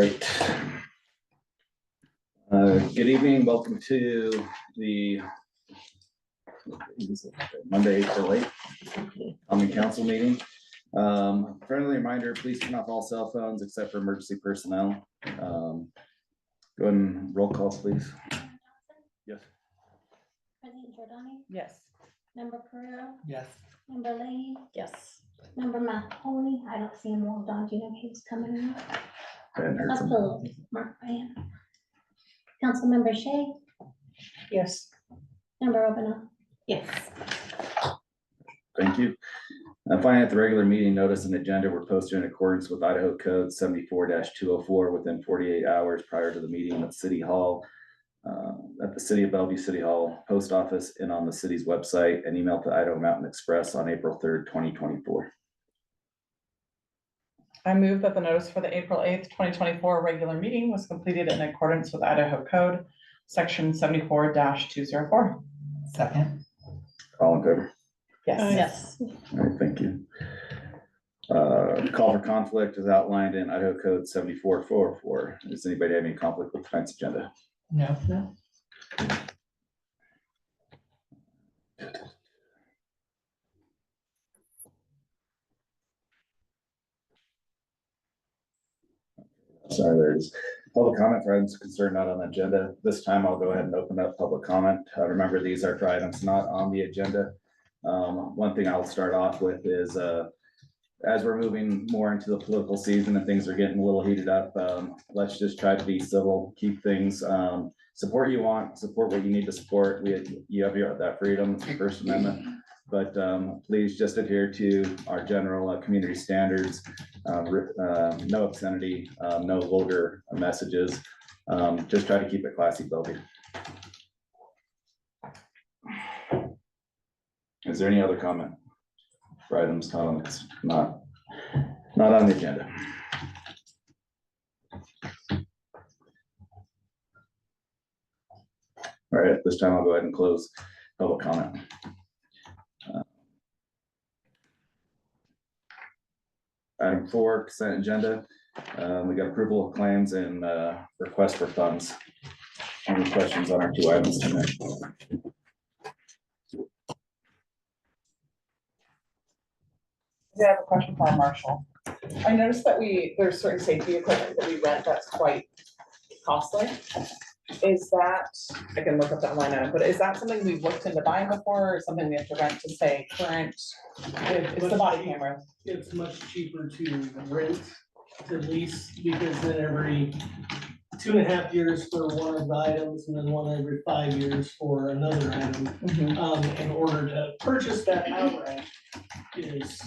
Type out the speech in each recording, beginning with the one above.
right. Good evening. Welcome to the Monday, April 8th Common Council meeting. Friendly reminder, please turn off all cell phones except for emergency personnel. Go ahead and roll calls, please. Yes. President Giordani? Yes. Member Carrero? Yes. Member Leahy? Yes. Member Mahoney? I don't see him logged on. Do you know if he was coming in? That's Mark Ryan. Councilmember Shea? Yes. Member Obano? Yes. Thank you. Finally, at the regular meeting, notice and agenda were posted in accordance with Idaho Code 74-204 within 48 hours prior to the meeting at City Hall, at the City of Bellevue City Hall, Post Office, and on the city's website, and emailed to Idaho Mountain Express on April 3rd, 2024. I move that the notice for the April 8th, 2024 regular meeting was completed in accordance with Idaho Code, section 74-204. Second. All in favor? Yes. Yes. All right, thank you. Call for conflict is outlined in Idaho Code 74-404. Does anybody have any conflict with tonight's agenda? No. No. Sorry, there's public comment for items concerned not on the agenda. This time I'll go ahead and open up public comment. Remember, these are for items not on the agenda. One thing I'll start off with is as we're moving more into the political season and things are getting a little heated up, let's just try to be civil, keep things, support you want, support what you need to support. You have that freedom, it's the First Amendment. But please just adhere to our general community standards. No obscenity, no vulgar messages. Just try to keep it classy, Bellevue. Is there any other comment for items not on the agenda? All right, at this time I'll go ahead and close public comment. Item 4, consent agenda. We got approval of claims and request for funds. Any questions on our 2 items tonight? I have a question for our marshal. I noticed that there's certain safety equipment that we rent that's quite costly. Is that, I can look up that line item, but is that something we've looked into buying before or something we have to rent to stay current? It's the body camera. It's much cheaper to rent, to lease, because then every 2.5 years for one of the items and then one every 5 years for another item. In order to purchase that outright is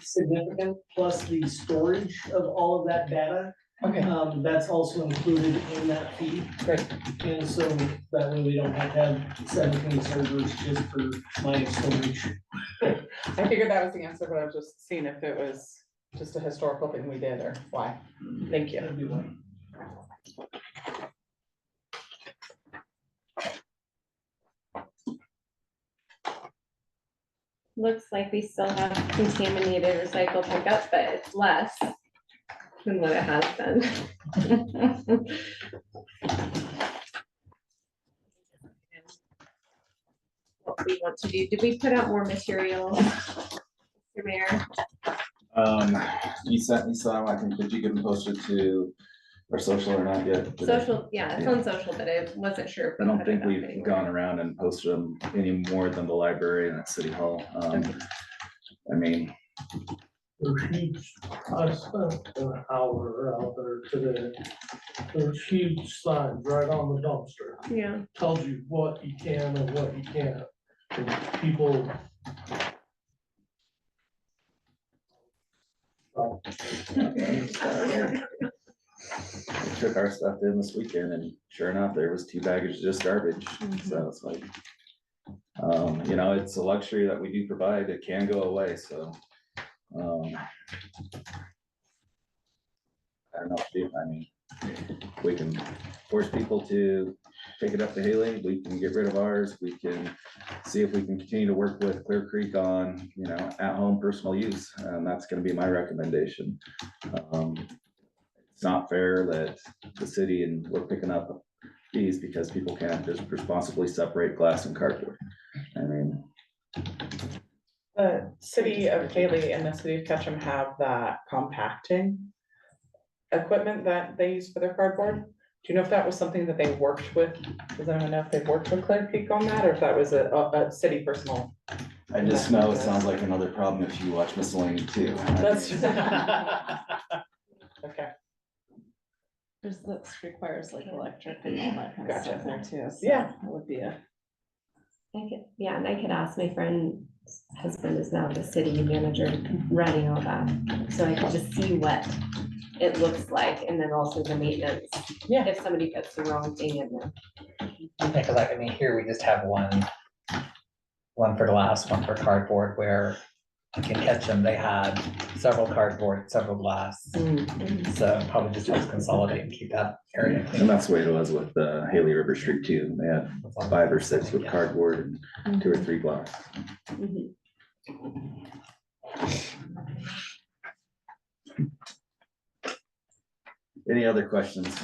significant, plus the storage of all of that data. Okay, That's also included in that fee. great. And so that way we don't have to have 17 servers just for my storage. I figured that was the answer, but I was just seeing if it was just a historical thing we did or why. Thank you. That'd be one. Looks like we still have contaminated recycle pickup, but it's less than what it has been. What we want to do, did we put out more material, Mr. Mayor? You sent me some, I think, did you get them posted to our social or not yet? Social, yeah, it's on social, but I wasn't sure. If I we don't put think it out we've anywhere. gone around and posted them any more than the library and at City Hall. Okay. I mean, There's huge, I spent an hour out there today. There's huge signs right on the dumpster. Yeah, Tells you what you can and what you can't. And people. we took our stuff in this weekend and sure enough, there was 2 bags of just garbage. So it's like, you know, it's a luxury that we do provide. It can go away, so. I don't know what to do. I mean, we can force people to take it up to Haley. We can get rid of ours. We can see if we can continue to work with Clear Creek on, you know, at-home personal use. And that's going to be my recommendation. it's not fair that the city and we're picking up fees because people can't just responsibly separate glass and cardboard. I mean, The city of Haley and the city of Ketchum have that compacting equipment that they use for their cardboard. Do you know if that was something that they worked with? Does anyone know if they worked with Clear Peak on that, or if that was a city personal? I just know it sounds like another problem if you watch Miscellany too. That's. Okay, This requires like electric and all that kind of Gotcha. stuff there too, so Yeah. it would be a. Yeah, and I could ask my friend's husband is now the city manager running all that, so I could just see what it looks like, and then also the maintenance. Yeah. If somebody puts the wrong thing in there. Because I mean, here we just have one for glass, one for cardboard, where like in Ketchum, they had several cardboard, several glass. So probably just helps consolidate and keep that area clean. And that's the way it was with Haley River Street too. They had 5 or 6 with cardboard and 2 or 3 glass. Mhm. Any other questions?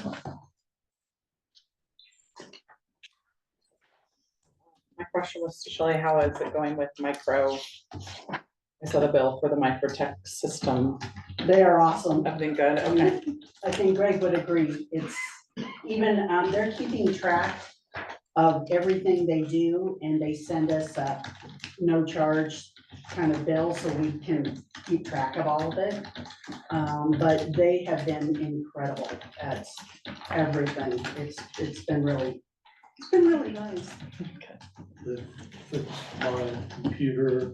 my question was to Shelley, how is it going with micro? I saw the bill for the microtech system. They are awesome. Everything good? Okay. I think Greg would agree. It's even, they're keeping track of everything they do, and they send us a no charge kind of bill so we can keep track of all of it. But they have been incredible at everything. It's been really nice. They fixed my computer.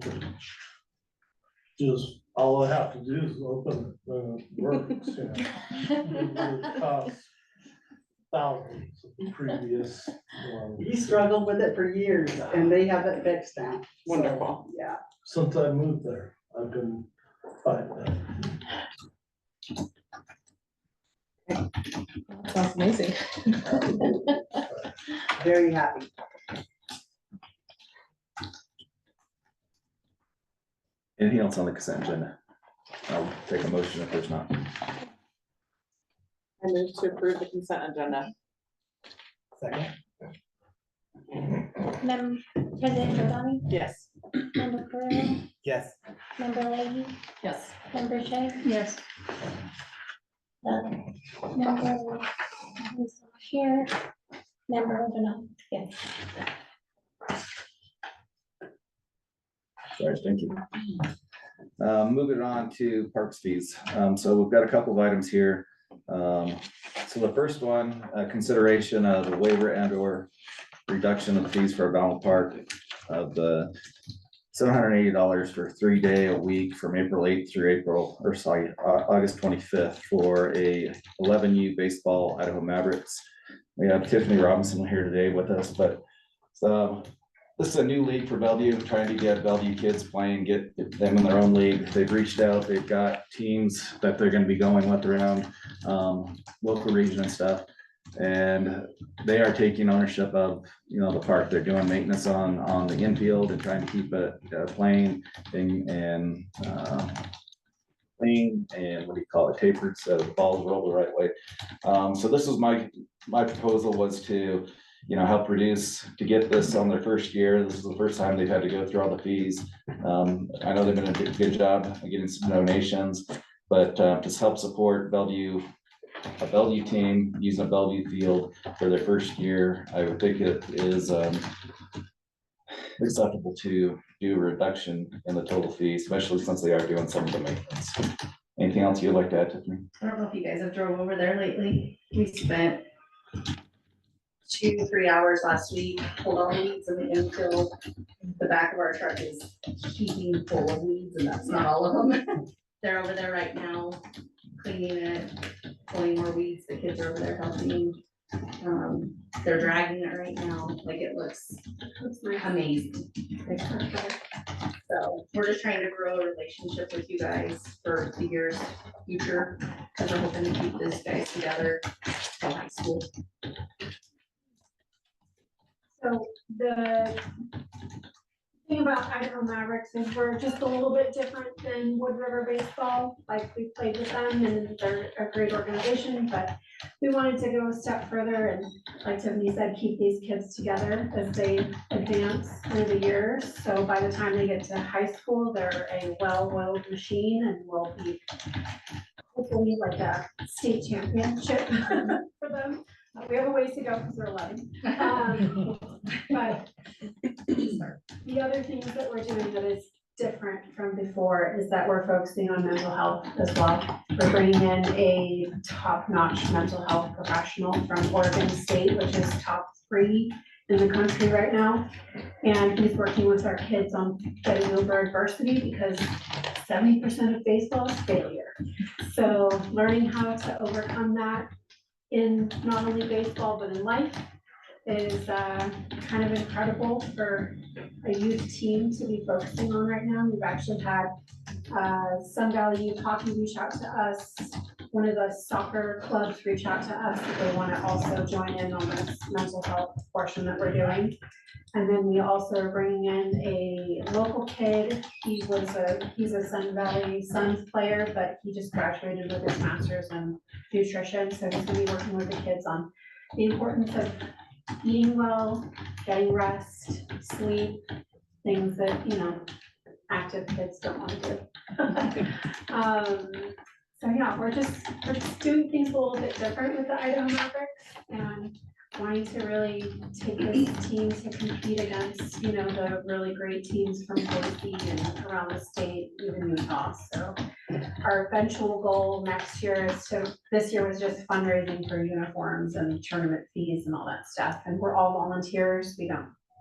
Just, all I have to do is open it, and it works, you know. It costs thousands of the previous one. He struggled with it for years, and they have it fixed now. So, Wonderful. Yeah. Since I moved there, I've been fighting that. Sounds amazing. Very happy. Anything else on the consent agenda? I'll take a motion if there's not. I move to approve the consent agenda. Second. President Giordani, Yes. Member Pereira, Yes. Member Leahy, Yes. Member Shea, Yes. Member who's not here, Member Ovino. Yes. Sorry, thank you. Moving on to parks fees. So we've got a couple of items here. So the first one, consideration of the waiver and or reduction of fees for Donald Park of the $780 for 3-day a week from April 8th through August 25th for a 11U baseball Idaho Mavericks. We have Tiffany Robinson here today with us, but this is a new league for Bellevue, trying to get Bellevue kids playing, get them in their own league. They've reached out, they've got teams that they're gonna be going with around local region and stuff. And they are taking ownership of, the park. They're doing maintenance on the infield and trying to keep it playing and clean and what do you call it, tapered, so the balls roll the right way. So this was my proposal was to help reduce, to get this on their first year. This is the first time they've had to go through all the fees. I know they've been a good job of getting some donations, but just help support Bellevue, a Bellevue team using a Bellevue field for their first year. I would think it is acceptable to do a reduction in the total fee, especially since they are doing some of the maintenance. Anything else you'd like to add, Tiffany? I don't know if you guys have drove over there lately. We spent 2-3 hours last week, pulled all the weeds in the infield. The back of our truck is heaping full of weeds, and that's not all of them. They're over there right now, cleaning it, pulling more weeds. The kids are over there helping. They're dragging it right now. Like, it looks amazing. So we're just trying to grow a relationship with you guys for the years future, because we're hoping to keep these guys together till high school. So the thing about Idaho Mavericks is we're just a little bit different than Wood River Baseball. Like, we played with them and they're a great organization, but we wanted to go a step further and, like Tiffany said, keep these kids together as they advance through the years. So by the time they get to high school, they're a well-oiled machine and will be hopefully like a state championship for them. We have a ways to go because they're 11. But the other things that we're doing that is different from before is that we're focusing on mental health as well. We're bringing in a top-notch mental health professional from Oregon State, which is top 3 in the country right now. And he's working with our kids on getting over adversity because 70% of baseball is failure. So learning how to overcome that in not only baseball, but in life is kind of incredible for a youth team to be focusing on right now. We've actually had Sun Valley Youth Hockey reach out to us. One of the soccer clubs reach out to us that they want to also join in on this mental health portion that we're doing. And then we also are bringing in a local kid. He's a Sun Valley Suns player, but he just graduated with his master's in nutrition. So he's gonna be working with the kids on the importance of eating well, getting rest, sleep, things that, you know, active kids don't want to do. So yeah, we're just doing things a little bit different with the Idaho Mavericks and wanting to really take this team to compete against, you know, the really great teams from Boise and around the state, even Utah. So our eventual goal next year is this year was just fundraising for uniforms and tournament fees and all that stuff. And we're all volunteers.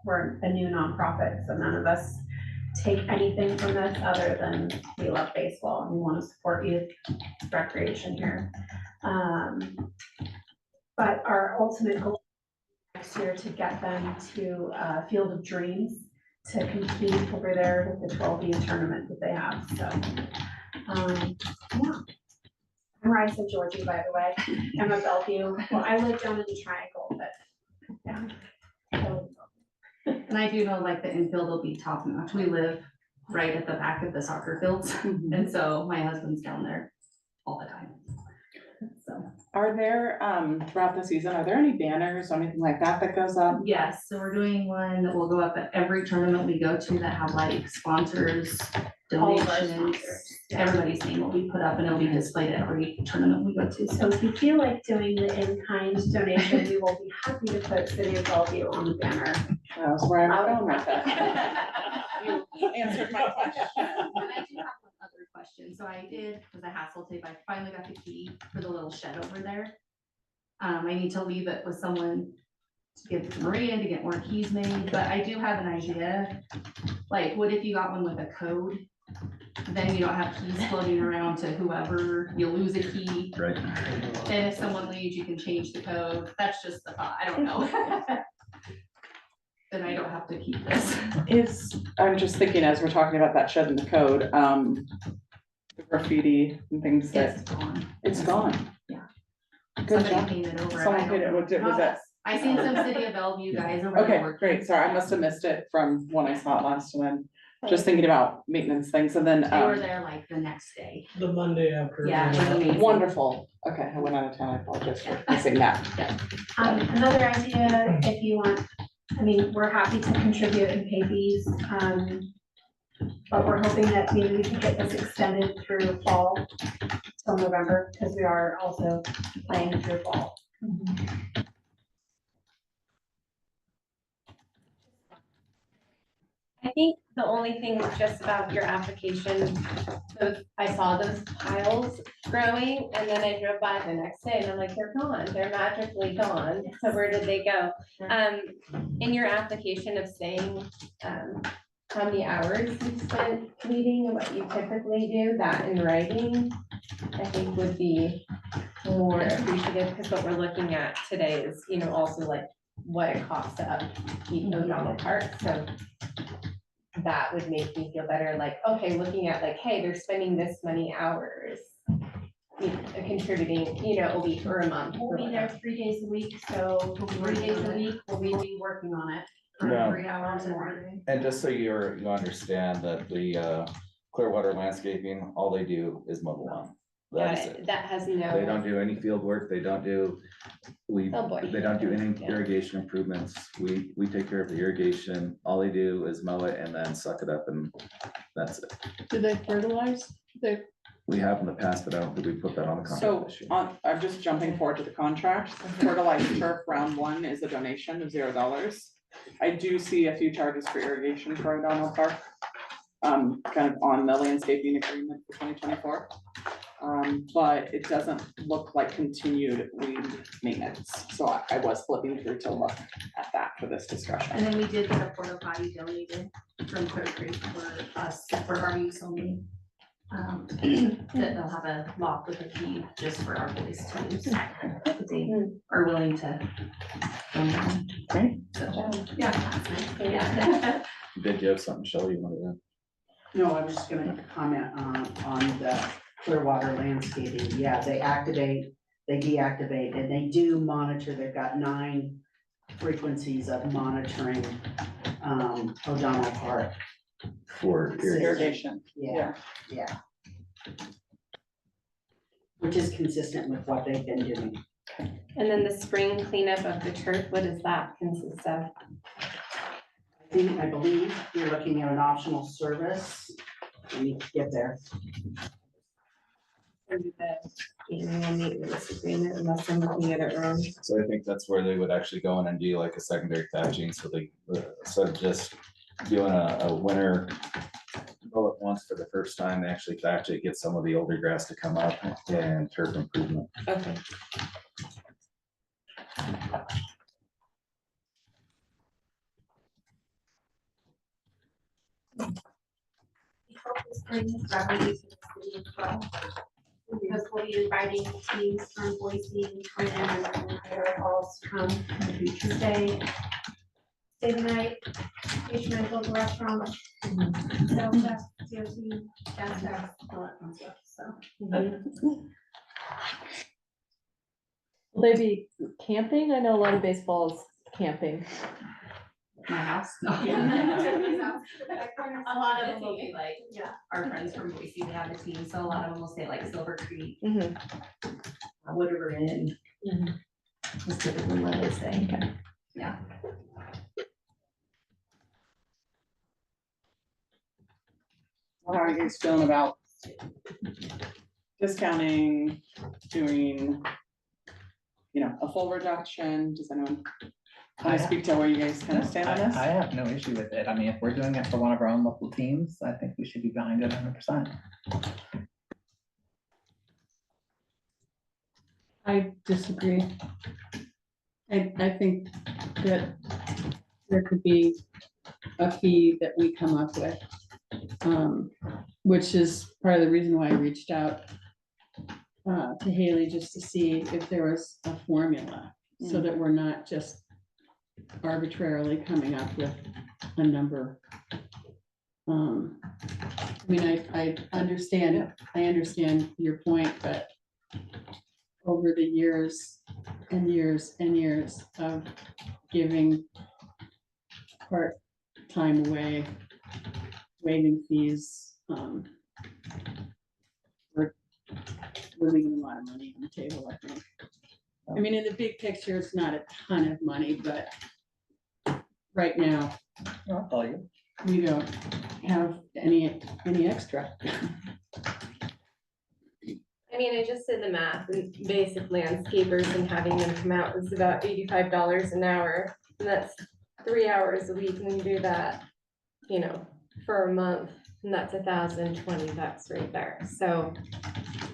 We're a new nonprofit, so none of us take anything from this other than we love baseball and we want to support youth recreation here. But our ultimate goal next year to get them to Field of Dreams to compete over there with the 12U tournament that they have. So, yeah. I'm Risa Georgie, by the way. I'm a Bellevue. Well, I live down in the Triangle, but yeah. And I do know like the infield will be top notch. We live right at the back of the soccer fields. And so my husband's down there all the time. So, Are there, throughout the season, are there any banners or anything like that that goes up? yes, so we're doing one that will go up at every tournament we go to that have like sponsors, All of our donations. sponsors. Everybody's name will be put up and it'll be displayed at every tournament we go to. So if you feel like doing the in-kind donation, we will be happy to put City of Bellevue on the banner. That was where I'm going with that. You answered my question. And I do have one other question. So I did, because I hassle tape, I finally got the key for the little shed over there. I need to leave it with someone to give it to Maria to get more keys made, but I do have an idea. Like, what if you got one with a code? Then you don't have keys floating around to whoever, you lose a key. Right. Then if someone leaves, you can change the code. That's just the thought. I don't know. Then I don't have to keep this. I'm just thinking as we're talking about that shed in the code, the graffiti and things that, It's gone. it's gone. Yeah. Good Somebody job. painted over it. Someone I don't painted it. know. Was it- was Not that- us. I seen some City of Bellevue guys over there Okay, working. great. Sorry, I must have missed it from when I saw it last and then just thinking about maintenance things and then, They were there like the next day. The Monday after. Yeah, it was amazing. wonderful. Okay, I went out of town. I apologize for missing that. Another idea, if you want, I mean, we're happy to contribute and pay fees. But we're hoping that maybe we can get this extended through fall till November, because we are also playing through fall. I think the only thing is just about your application, I saw those piles growing and then I drove by the next day and I'm like, they're gone, they're magically gone. So where did they go? In your application of saying, how many hours you spent cleaning and what you typically do, that in writing, I think would be more appreciative, because what we're looking at today is, you know, also like what it costs to upkeep those on the park, so that would make me feel better, like, okay, looking at like, hey, they're spending this many hours, you know, contributing, you know, a week or a month. We'll be there 3 days a week, so 3 days a week, we'll be working on it. for No. 3 hours every day. And just so you understand that the Clearwater Landscaping, all they do is mow the lawn. That is it. That has They no, don't do any field work, they don't do, Oh, boy. they don't do any Yeah. irrigation improvements. We take care of the irrigation. All they do is mow it and then suck it up and that's it. Do they fertilize? They, We have in the past, but I don't think we put that on the So contract this year. I'm just jumping forward to the contract. Fertilizer turf round 1 is a donation of $0. I do see a few charges for irrigation for O'Donnell Park. Kind of on the landscaping agreement for 2024. But it doesn't look like continued weed maintenance. So I was flipping through to look at that for this discussion. And then we did get a porta potty donated from Clear Creek for us, for our use only. That they'll have a lock with a key just for our boys to use. If they are willing to. Great. So, yeah, that's nice. Yeah. Did you have something, Shelley, you wanted to? No, I was just gonna comment on the Clearwater landscaping. Yeah, they activate, they deactivate, and they do monitor. They've got 9 frequencies of monitoring O'Donnell Park. For irrigation. Irrigation. Yeah, yeah. Which is consistent with what they've been doing. and then the spring cleanup of the turf, what does that consist of? I believe you're looking at an optional service. Let me get there. Under the annual maintenance agreement, unless I'm looking at it wrong. So I think that's where they would actually go in and do like a secondary thatching, so they, instead of just doing a winter mow it once for the first time, they actually thatch it, get some of the older grass to come up and turf improvement. Okay. Because we'll be inviting teams from Boise and Twin and Idaho Falls to come stay the night, patron local restaurants, sales fest, COC, jazz fest, all that fun stuff, so. will they be camping? I know a lot of baseball is camping. My house. No. A A lot of them will be like, Yeah. our friends from Boise, they have a team, so a lot of them will stay like Silver Creek, Mhm. Wood River Inn. Is typically where they stay. Yeah. How are you guys feeling about discounting, doing, a full reduction? Does anyone want to speak to where you guys kind of stand on this? I have no issue with it. I mean, if we're doing it for one of our own local teams, I think we should be behind it 100%. I disagree. I think that there could be a fee that we come up with, which is part of the reason why I reached out to Haley, just to see if there was a formula, so that we're not just arbitrarily coming up with a number. I mean, I understand your point, but over the years and years and years of giving part-time away, waiving fees, we're leaving a lot of money on the table, I think. I mean, in the big picture, it's not a ton of money, but right now, I'll call you. we don't have any extra. I mean, I just did the math, and basic landscapers and having them come out is about $85 an hour. And that's 3 hours a week, and you do that, for a month, and that's $1,020 right there. So,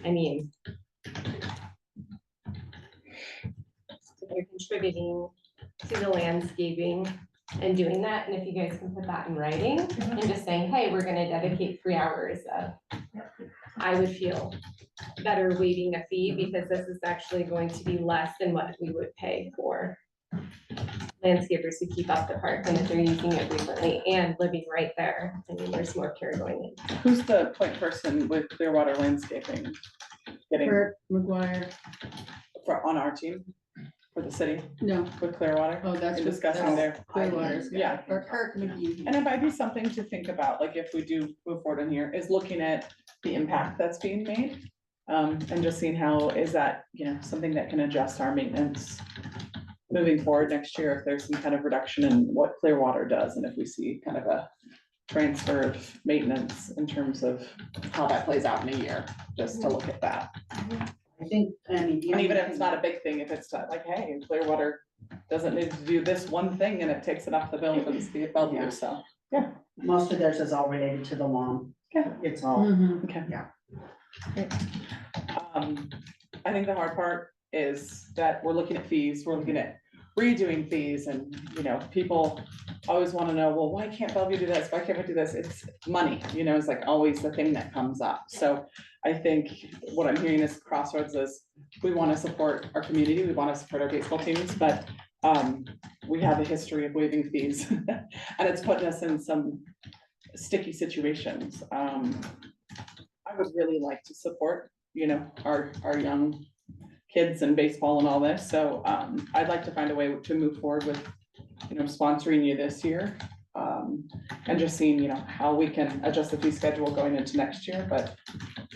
I mean, if you're contributing to the landscaping and doing that, and if you guys can put that in writing and just saying, hey, we're gonna dedicate 3 hours of, I would feel better waiving a fee, because this is actually going to be less than what we would pay for landscapers who keep up the park, and if they're using it frequently and living right there. I mean, there's more care going in. Who's the point person with Clearwater Landscaping? Getting Kurt McGuire, on our team? for the city No, with Clearwater. oh, that's And what, discussing that's their, Clearwater's, yeah. or Kirk McGee. And it might be something to think about, like if we do move forward in here, is looking at the impact that's being made. And just seeing how is that, something that can adjust our maintenance moving forward next year, if there's some kind of reduction in what Clearwater does, and if we see kind of a transfer of maintenance in terms of how that plays out in a year, just to look at that. I think, I mean. the And even only if it's thing- not a big thing, if it's like, hey, Clearwater doesn't need to do this one thing and it takes it off the bill for the city of Bellevue, Yeah. so. Most of theirs is all related to the lawn. Yeah. It's all, Mhm. Okay. Yeah. Great. I think the hard part is that we're looking at fees, we're looking at redoing fees and, people always wanna know, well, why can't Bellevue do this? Why can't we do this? It's money, it's like always the thing that comes up. So I think what I'm hearing is Crossroads is, we wanna support our community, we wanna support our baseball teams, but we have a history of waiving fees. And it's putting us in some sticky situations. I would really like to support, our young kids and baseball and all this, so I'd like to find a way to move forward with, sponsoring you this year. And just seeing, how we can adjust the fee schedule going into next year, but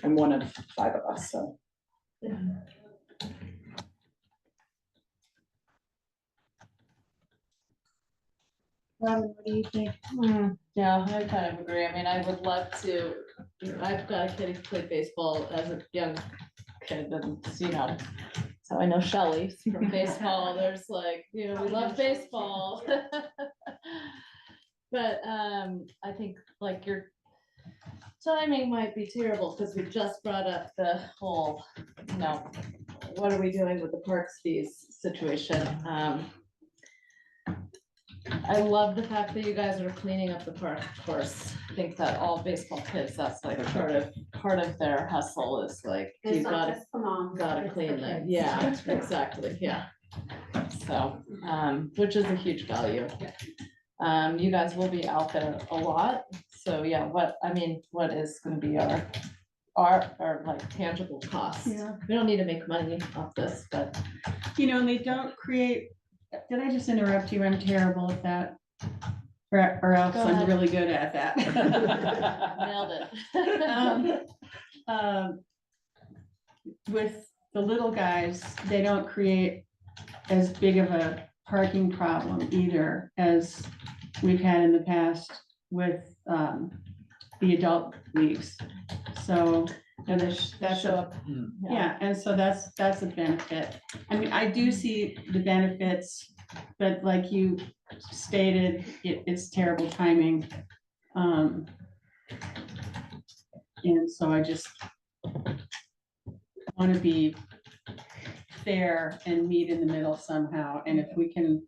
I'm one of 5 of us, so. Robin, what do you think? Yeah, I kind of agree. I mean, I would love to, I've got a kid who played baseball as a young kid and, so I know Shelley from baseball. There's like, we love baseball. But I think like your timing might be terrible because we just brought up the whole, what are we doing with the parks fees situation? I love the fact that you guys are cleaning up the park, of course. I think that all baseball kids, that's like part of their hustle is like, It's you've not gotta, just the mom. gotta it's clean the them. kids. Yeah, exactly, yeah. So, which is a huge value. You guys will be out there a lot. So yeah, what is gonna be our like tangible costs? Yeah. We don't need to make money off this, but And they don't create, did I just interrupt you? I'm terrible at that. Or else Go I'm ahead. really good at that. nailed it. With the little guys, they don't create as big of a parking problem either as we've had in the past with the adult leagues. So, and that's Show a, up. yeah, and so that's a benefit. I mean, I do see the benefits, but like you stated, it's terrible timing. And so I just want to be fair and meet in the middle somehow, and if we can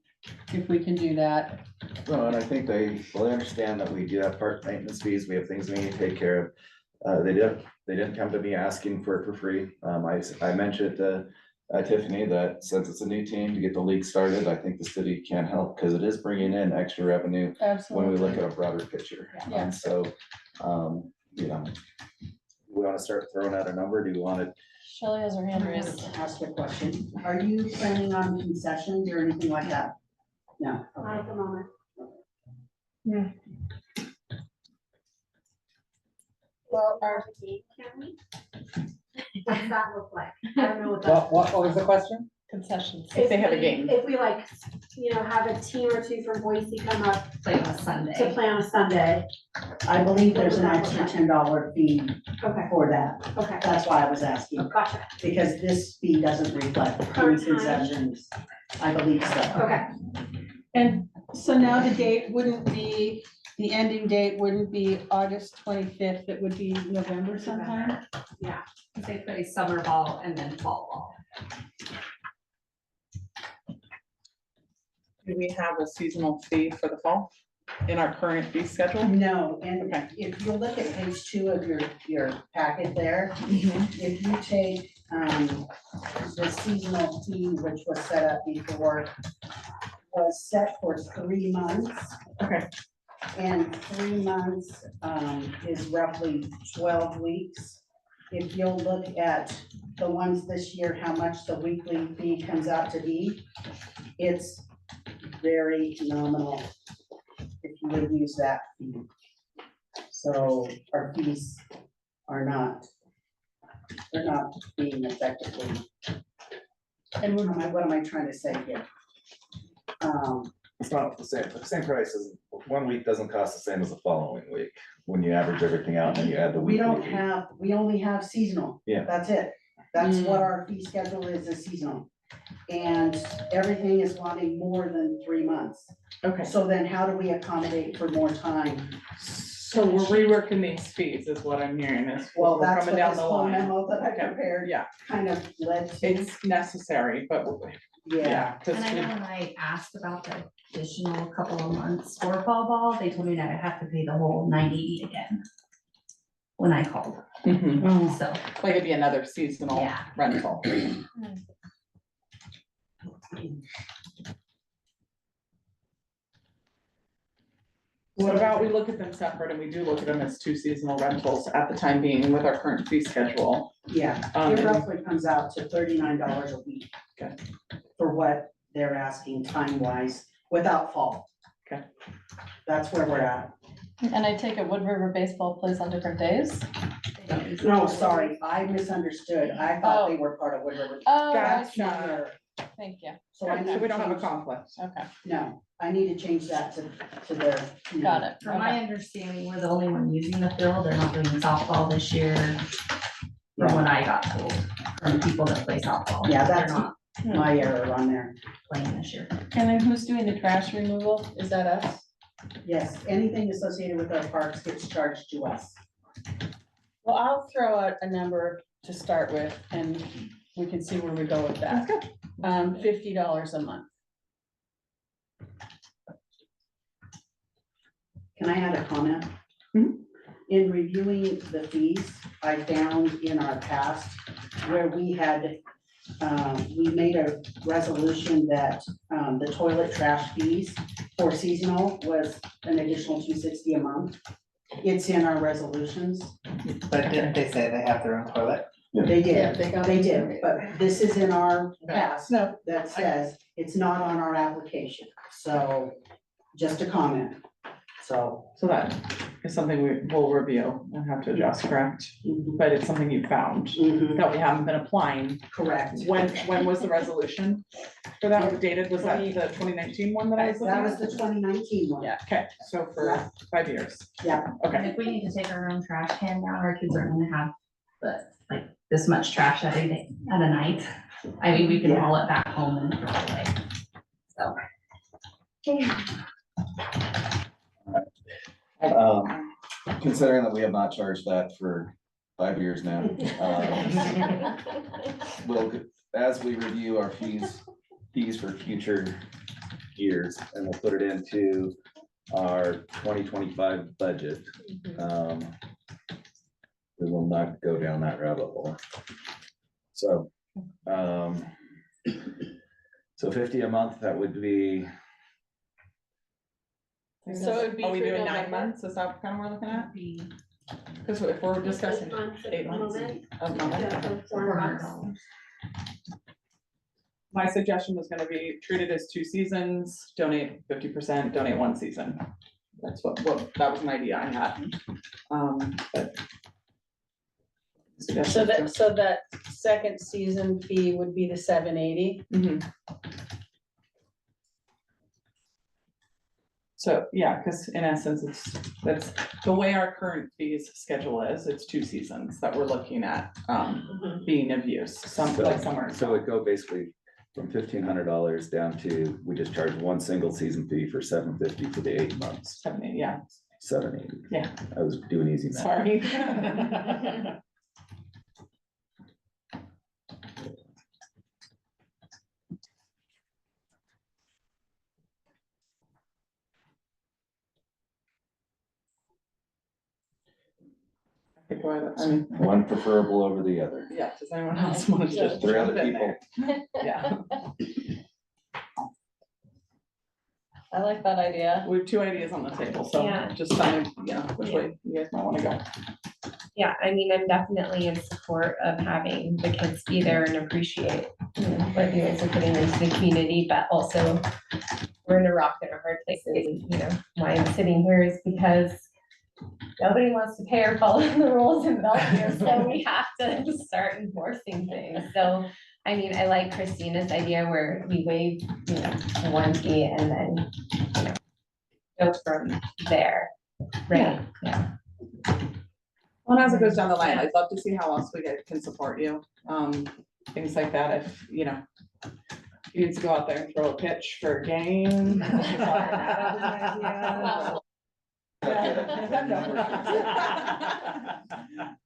do that. Well, and I think they understand that we do have park maintenance fees, we have things we need to take care of. They didn't come to me asking for it for free. I mentioned to Tiffany that since it's a new team to get the league started, I think the city can help, because it is bringing in extra revenue when we look at a broader picture. Yeah. So, we wanna start throwing out a number, do you want it? Shelley has her hand raised. ask a question. Are you planning on concessions or anything like that? No. Not at the moment. Well, Can we? What's that look like? I don't know what that. What was the question? Concessions. If they have a game. If we like, have a team or two from Boise come up Play on a to Sunday. play on a Sunday. I believe there's an extra $10 fee Okay, for that. okay, That's why I was asking, gotcha, because this fee doesn't reflect any Part-time. concessions. I believe so. okay. And so now the date wouldn't be, the ending date wouldn't be August 25th, it would be November sometime? They play summer ball and then fall ball. Do we have a seasonal fee for the fall in our current fee schedule? No, and Okay. if you look at page 2 of your packet there, Mm-hmm. if you take the seasonal fee, which was set up before, was set for 3 months. Okay. And 3 months is roughly 12 weeks. if you'll look at the ones this year, how much the weekly fee comes out to be, it's very nominal if you would use that fee. So our fees are not, they're not being effectively. And what am I trying to say here? It's not the same price as, one week doesn't cost the same as the following week, when you average everything out and then you add the We weekly don't fee. have, we only have seasonal. Yeah. That's it. That's what our fee schedule is seasonal. And everything is wanting more than 3 months. Okay, So then how do we accommodate for more time? so we're reworking these fees is what I'm hearing is Well, we're that's coming what down this the whole line. memo that I Okay. prepared Yeah, kind of led to. it's necessary, but Yeah, yeah, cause And I know when I asked about the additional couple of months for fall ball, they told me that I have to pay the whole 980 again. When I called, mhm, so, like it'd be another seasonal Yeah. rental. What about we look at them separate and we do look at them as 2 seasonal rentals at the time being with our current fee schedule? yeah. It roughly comes out to $39 a week. Okay. For what they're asking time-wise, without fall. Okay. That's where we're at. And I take it Wood River Baseball plays on different days? No, sorry, I misunderstood. I thought they were part of Wood River. Oh, That's my Gotcha. error. thank you. So I So need we to don't have a change, conflict. Okay, no, I need to change that to their. got it. from my understanding, we're the only one using the field, they're not doing softball this year. From what I got told, from people that play softball. Yeah, They're that's not my error on there. playing this year. And then who's doing the trash removal? Is that us? Yes, anything associated with our parks gets charged to us. Well, I'll throw out a number to start with and we can see where we go with that. $50 a month. Can I add a comment? Mhm. In reviewing the fees, I found in our past where we had, we made a resolution that, the toilet trash fees for seasonal was an additional $260 a month. It's in our resolutions. But didn't they say they have their own toilet? They Yeah, did, they got they it. did, but this is in our past No, that says it's not on our application. So just a comment. So, so that is something we will review and have to adjust, correct? But it's something you found mhm, that we haven't been applying. correct. When was the resolution for that was dated? Was that the 2019 one that I was looking That at? was the 2019 one. Yeah. Okay, so for 5 years. Yeah. And Okay, if we need to take our own trash can down, our kids aren't gonna have, like, this much trash at a night. I mean, we can haul it back home and throw it away. So. Considering that we have not charged that for 5 years now, we'll, as we review our fees for future years, and we'll put it into our 2025 budget. We will not go down that rabbit hole. So, so 50 a month, that would be, So it would be are we through doing 9 November? months? Is that kind of what we're looking at? Be Because if we're discussing 8 months at 8 the months. moment. a month. Yeah, for $400. My suggestion was gonna be treat it as 2 seasons, donate 50%, donate 1 season. That's what, that was an idea I had. But. So that second season fee would be the $780. Mhm. So, yeah, because in essence, that's the way our current fees schedule is, it's 2 seasons that we're looking at, being of use, somewhere. so it go basically from $1,500 down to, we just charge 1 single season fee for $750 for the 8 months, 70, yeah, $780. Yeah. I was doing easy math. sorry. I mean, One preferable over the other. yeah, does anyone else want to Just just 3 jump other in people. there? Yeah, I like that idea. we have 2 ideas on the table, so Yeah. just tell me, you know, which way you guys might want to go. yeah, I mean, I'm definitely in support of having the kids be there and appreciate, you know, what you guys are putting into the community, but also we're in a rock and a hard place, and, you know, why I'm sitting here is because nobody wants to pay or follow the rules in Bellevue, so we have to start enforcing things. So, I mean, I like Christina's idea where we waive, you know, one fee and then, you know, go from there, right? Yeah. Well, as it goes down the line, I'd love to see how else we can support you, things like that, if, you know, you need to go out there and throw a pitch for a game.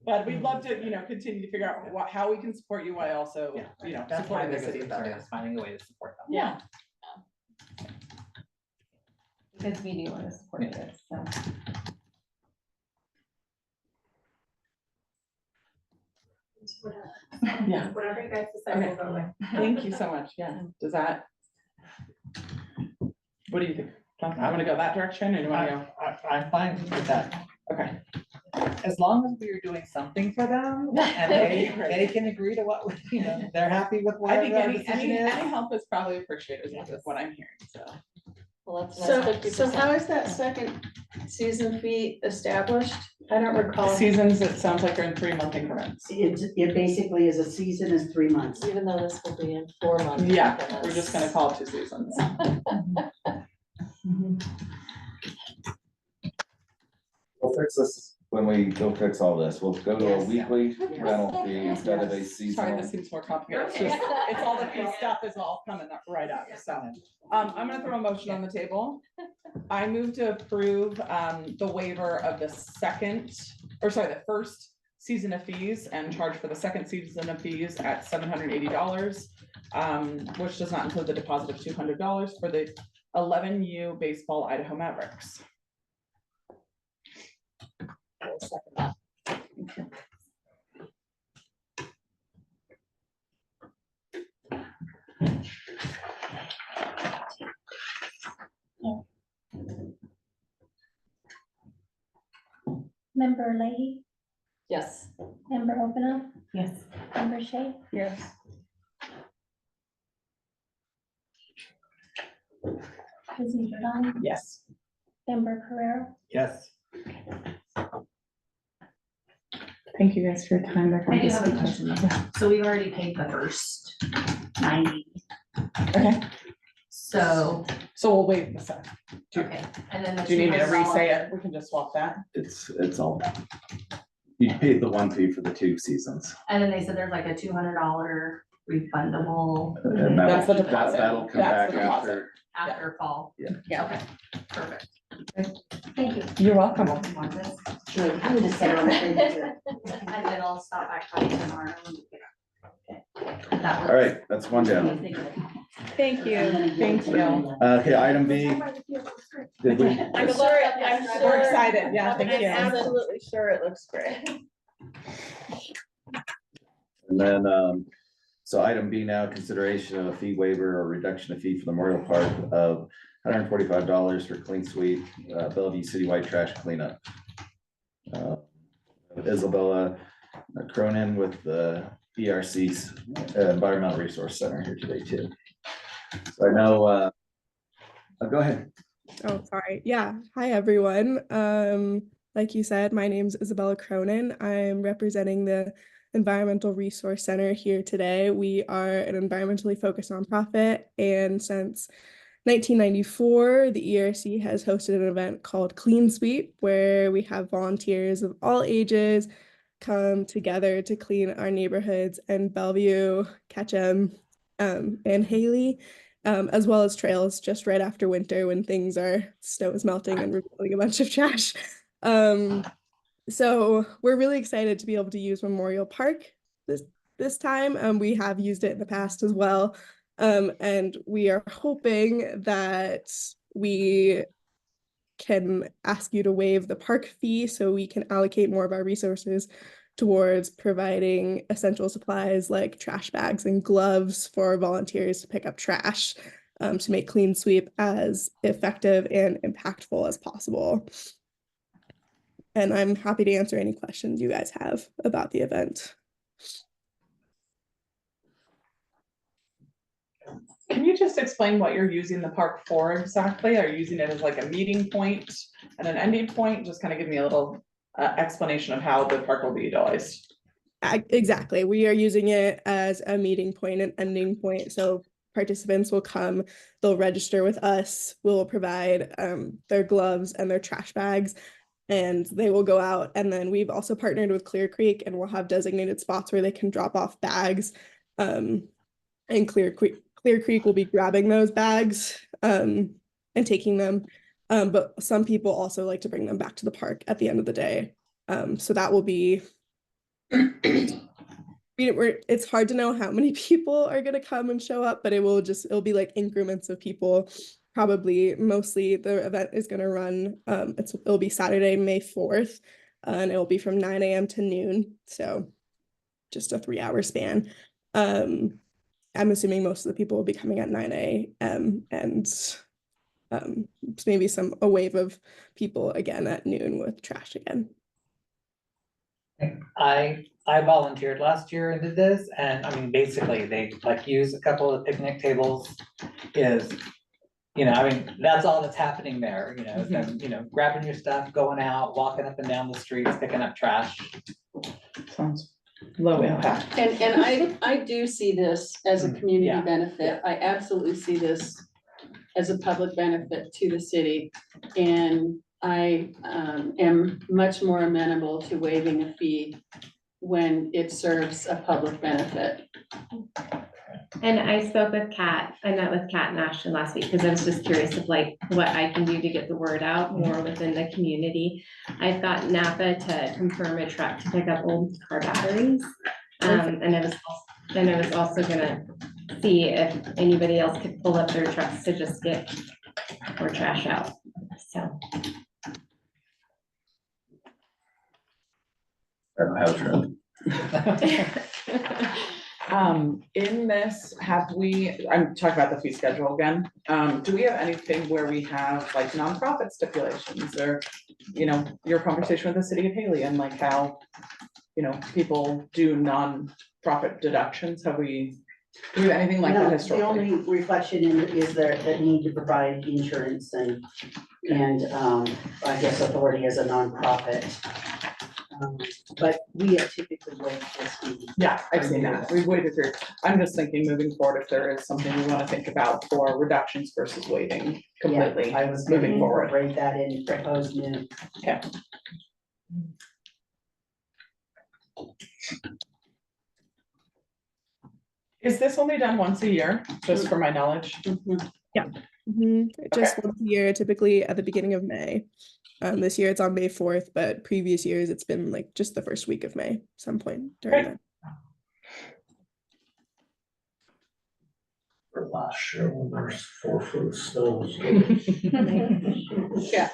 But we'd love to, you know, continue to figure out how we can support you, while also, you know, That's my supporting the biggest city concern, better. is finding a way to support them. Yeah. Because we do want to support this, so. Yeah. Whatever you guys decide, we'll go with. Thank you so much, yeah, does that? What do you think? Tom? I'm gonna go that direction, or do you wanna go? I'm fine with that. Okay. As long as we're doing something for them and they can agree to what, you know, they're happy with I think whatever our any decision is. help is probably appreciated, is what I'm hearing, so. Well, So how is that second season fee established? I don't recall. Seasons, it sounds like are in 3-month increments. It basically is a season is 3 months. Even though this will be in 4 months. Yeah, we're just gonna call it 2 seasons. We'll fix this when we go fix all this. We'll go to a Yes. weekly rental fee instead of a Sorry, seasonal. this seems more complicated. It's just, it's all the fee stuff is all coming up right up, so. I'm gonna throw a motion on the table. I move to approve, the waiver of the first season of fees and charge for the second season of fees at $780. Which does not include the deposit of $200 for the 11U baseball Idaho Mavericks. I will second that. Member Leahy, Yes. member Oppenam, Yes. member Shea, Yes. Trustee Jordan, Yes. member Carrera. Yes. Thank you guys for your time. I do have a question. So we've already paid the first 90, Okay, so, so we'll wait a sec. okay, and then the Do you need me to $200 re-say it? We can just swap that. It's all. You paid the one fee for the 2 seasons. And then they said there's like a $200 refundable And That's the that'll- deposit. That'll come That's back the deposit. after. after fall. Yeah. Okay, perfect. Thank you. You're welcome. Want this? Sure, I'm just saying, And then I'll stop back by tomorrow. That All right, that's one down. Thank you, thank you. Okay, item B. Did we? I'm sure, we're excited, yeah, thank you. Absolutely sure it looks great. And then, so item B now, consideration of a fee waiver or reduction of fee for the Memorial Park of $145 for clean sweep, Bellevue citywide trash cleanup. Isabella Cronin with the ERC's Environmental Resource Center here today too. So I know, go ahead. Oh, sorry. Yeah. Hi, everyone. Like you said, my name's Isabella Cronin. I'm representing the Environmental Resource Center here today. We are an environmentally focused nonprofit, and since 1994, the ERC has hosted an event called Clean Sweep, where we have volunteers of all ages come together to clean our neighborhoods in Bellevue, Ketchum, and Haley. As well as trails just right after winter when snow is melting and removing a bunch of trash. So we're really excited to be able to use Memorial Park this time. We have used it in the past as well. And we are hoping that we can ask you to waive the park fee so we can allocate more of our resources towards providing essential supplies like trash bags and gloves for volunteers to pick up trash, to make Clean Sweep as effective and impactful as possible. And I'm happy to answer any questions you guys have about the event. Can you just explain what you're using the park for exactly? Are you using it as like a meeting point and an ending point? Just kind of give me a little explanation of how the park will be utilized. Exactly. We are using it as a meeting point and ending point. So participants will come, they'll register with us, we'll provide their gloves and their trash bags, and they will go out. And then we've also partnered with Clear Creek, and we'll have designated spots where they can drop off bags. And Clear Creek will be grabbing those bags and taking them. But some people also like to bring them back to the park at the end of the day. So that will be it's hard to know how many people are going to come and show up, but it'll be like increments of people. Probably mostly the event is going to run, it'll be Saturday, May 4th, and it will be from 9 a.m. to noon. So just a 3-hour span. I'm assuming most of the people will be coming at 9 a.m. and maybe a wave of people again at noon with trash again. I volunteered last year and did this, and I mean, basically, they like use a couple of picnic tables is, I mean, that's all that's happening there, them, grabbing your stuff, going out, walking up and down the streets, picking up trash. Sounds low impact. And I do see this as a community Yeah. benefit. I absolutely see this as a public benefit to the city. And I am much more amenable to waiving a fee when it serves a public benefit. And I spoke with Kat, I met with Kat and Ashton last week, because I was just curious of like what I can do to get the word out more within the community. I've got Napa to confirm a truck to pick up old car batteries. And I was also gonna see if anybody else could pull up their trucks to just get more trash out, so. I don't have a truck. In this, I'm talking about the fee schedule again. Do we have anything where we have like nonprofit stipulations or, your conversation with the city of Haley and like how, people do nonprofit deductions? Do we have anything like that No, the historically? only reflection in it is there that need to provide insurance and I guess authority as a nonprofit. But we have typically waived this fee. Yeah, I've seen that. We've waited through. I'm just thinking moving forward, if there is something we want to think about for reductions versus waiving completely. I was going to moving forward. incorporate that in proposed new. Okay. Is this only done once a year, just for my knowledge? Yeah. Just once a year, typically at the beginning of May. This year it's on May 4th, but previous years it's been like just the first week of May, some point during that. For last year, when there's 4 foot of snow. Yeah.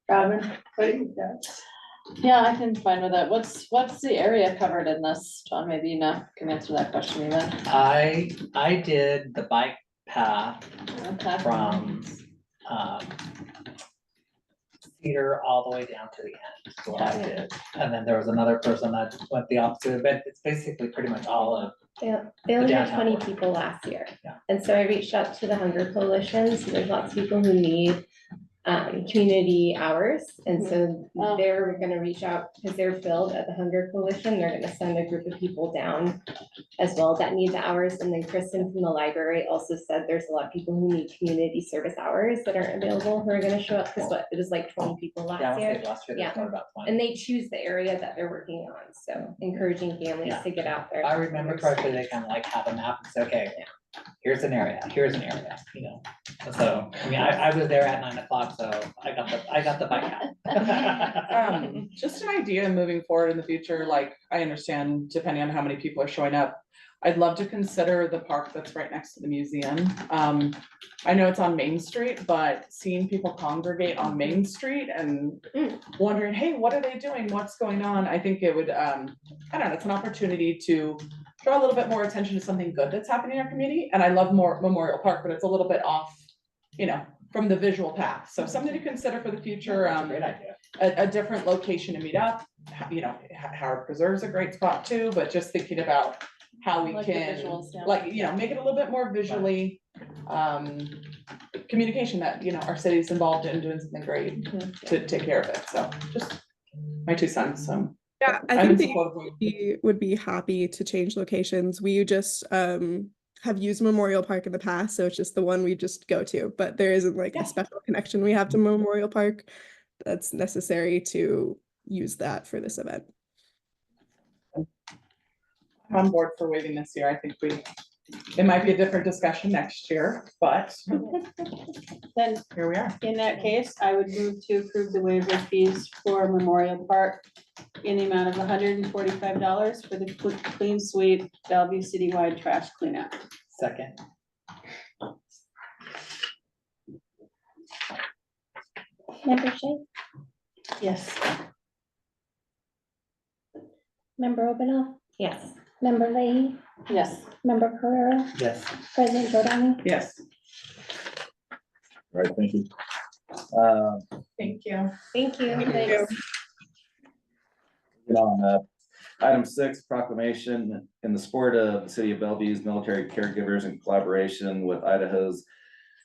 Robin, what do you got? Yeah, I can find with that. What's the area covered in this? John, maybe you can answer that question even. I did the bike path Okay. from Cedar all the way down to the end, is what I did. And then there was another person that went the opposite, but it's basically pretty much all of. They only had downtown 20 work. people last year. Yeah. And so I reached out to the Hunger Coalition, so there's lots of people who need community hours. And so Oh. they're gonna reach out, because they're filled at the Hunger Coalition, they're gonna send a group of people down as well that need the hours. And then Kristen from the library also said there's a lot of people who need community service hours that aren't available, who are gonna show up, because it was like 20 people Yeah, I last would year. say last year, Yeah. there was about 20. And they choose the area that they're working on, so encouraging families Yeah. to get out there. If I remember correctly, they kind of like have a map and say, okay, here's an area, So, I mean, I was there at 9 o'clock, so I got the bike out. Just an idea moving forward in the future, like, I understand depending on how many people are showing up. I'd love to consider the park that's right next to the museum. I know it's on Main Street, but seeing people congregate on Main Street and wondering, hey, what are they doing? What's going on? I think it would, I don't know, it's an opportunity to draw a little bit more attention to something good that's happening in our community. And I love Memorial Park, but it's a little bit off, from the visual path. So something to consider for the future, a different location to meet up. You know, Howard Preserve's a great spot too, but just thinking about how we Like the can, visuals, yeah. like, you know, make it a little bit more visually, communication that, you know, our city's involved in doing something great to take care of it. So just my 2 cents, Yeah, I I'm in think the support of what we would be happy to change locations. We just have used Memorial Park in the past, so it's just the one we just go to, but there isn't like Yeah. a special connection we have to Memorial Park that's necessary to use that for this event. I'm on board for waiving this year. I think it might be a different discussion next year, but Then here we are. in that case, I would move to approve the waiver fees for Memorial Park in the amount of $145 for the clean sweep Bellevue citywide trash cleanup. Second. Member Shea, Yes. Member Obanoff, Yes. Member Leahy, Yes. Member Carrera, Yes. President Jordan. Yes. Right, thank you. Thank you. Thank you. Thank Thanks. you. Get on item 6, proclamation in the support of the city of Bellevue's military caregivers in collaboration with Idaho's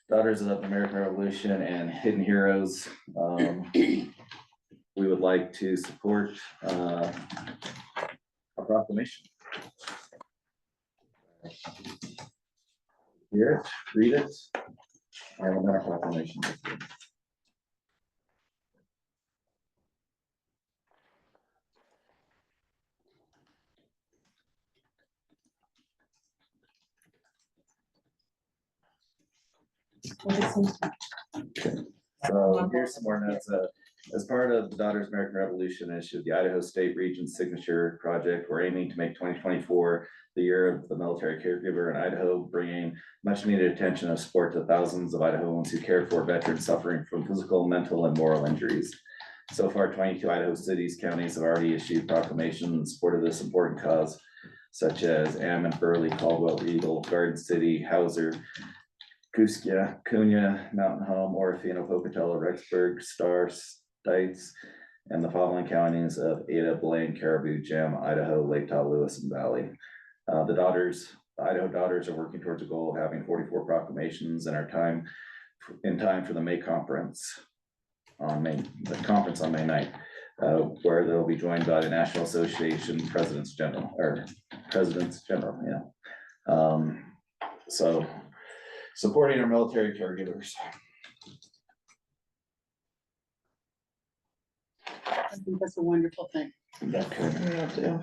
Daughters of the American Revolution and Hidden Heroes. We would like to support a proclamation. Hear it, read it, and we'll have a proclamation. So here's some more notes. As part of the Daughters of American Revolution initiative, the Idaho State Region Signature Project, we're aiming to make 2024 the year of the military caregiver in Idaho, bringing much needed attention and support to thousands of Idahoans who care for veterans suffering from physical, mental, and moral injuries. So far, 22 Idaho cities, counties have already issued proclamations in support of this important cause, such as Ammon, Burley, Caldwell, Eagle, Garden City, Hauser, Kuskia, Cunha, Mountain Home, Orofino, Pocatello, Rexburg, Star, Stites, and the following counties of Ada, Blaine, Caribou, Gem, Idaho, Lake Tahoe, Lewis, and Valley. The Idaho Daughters are working towards a goal of having 44 proclamations in time for the May conference on May 9th, where they'll be joined by the National Association Presidents General, so supporting our military caregivers. I think that's a wonderful thing. Okay.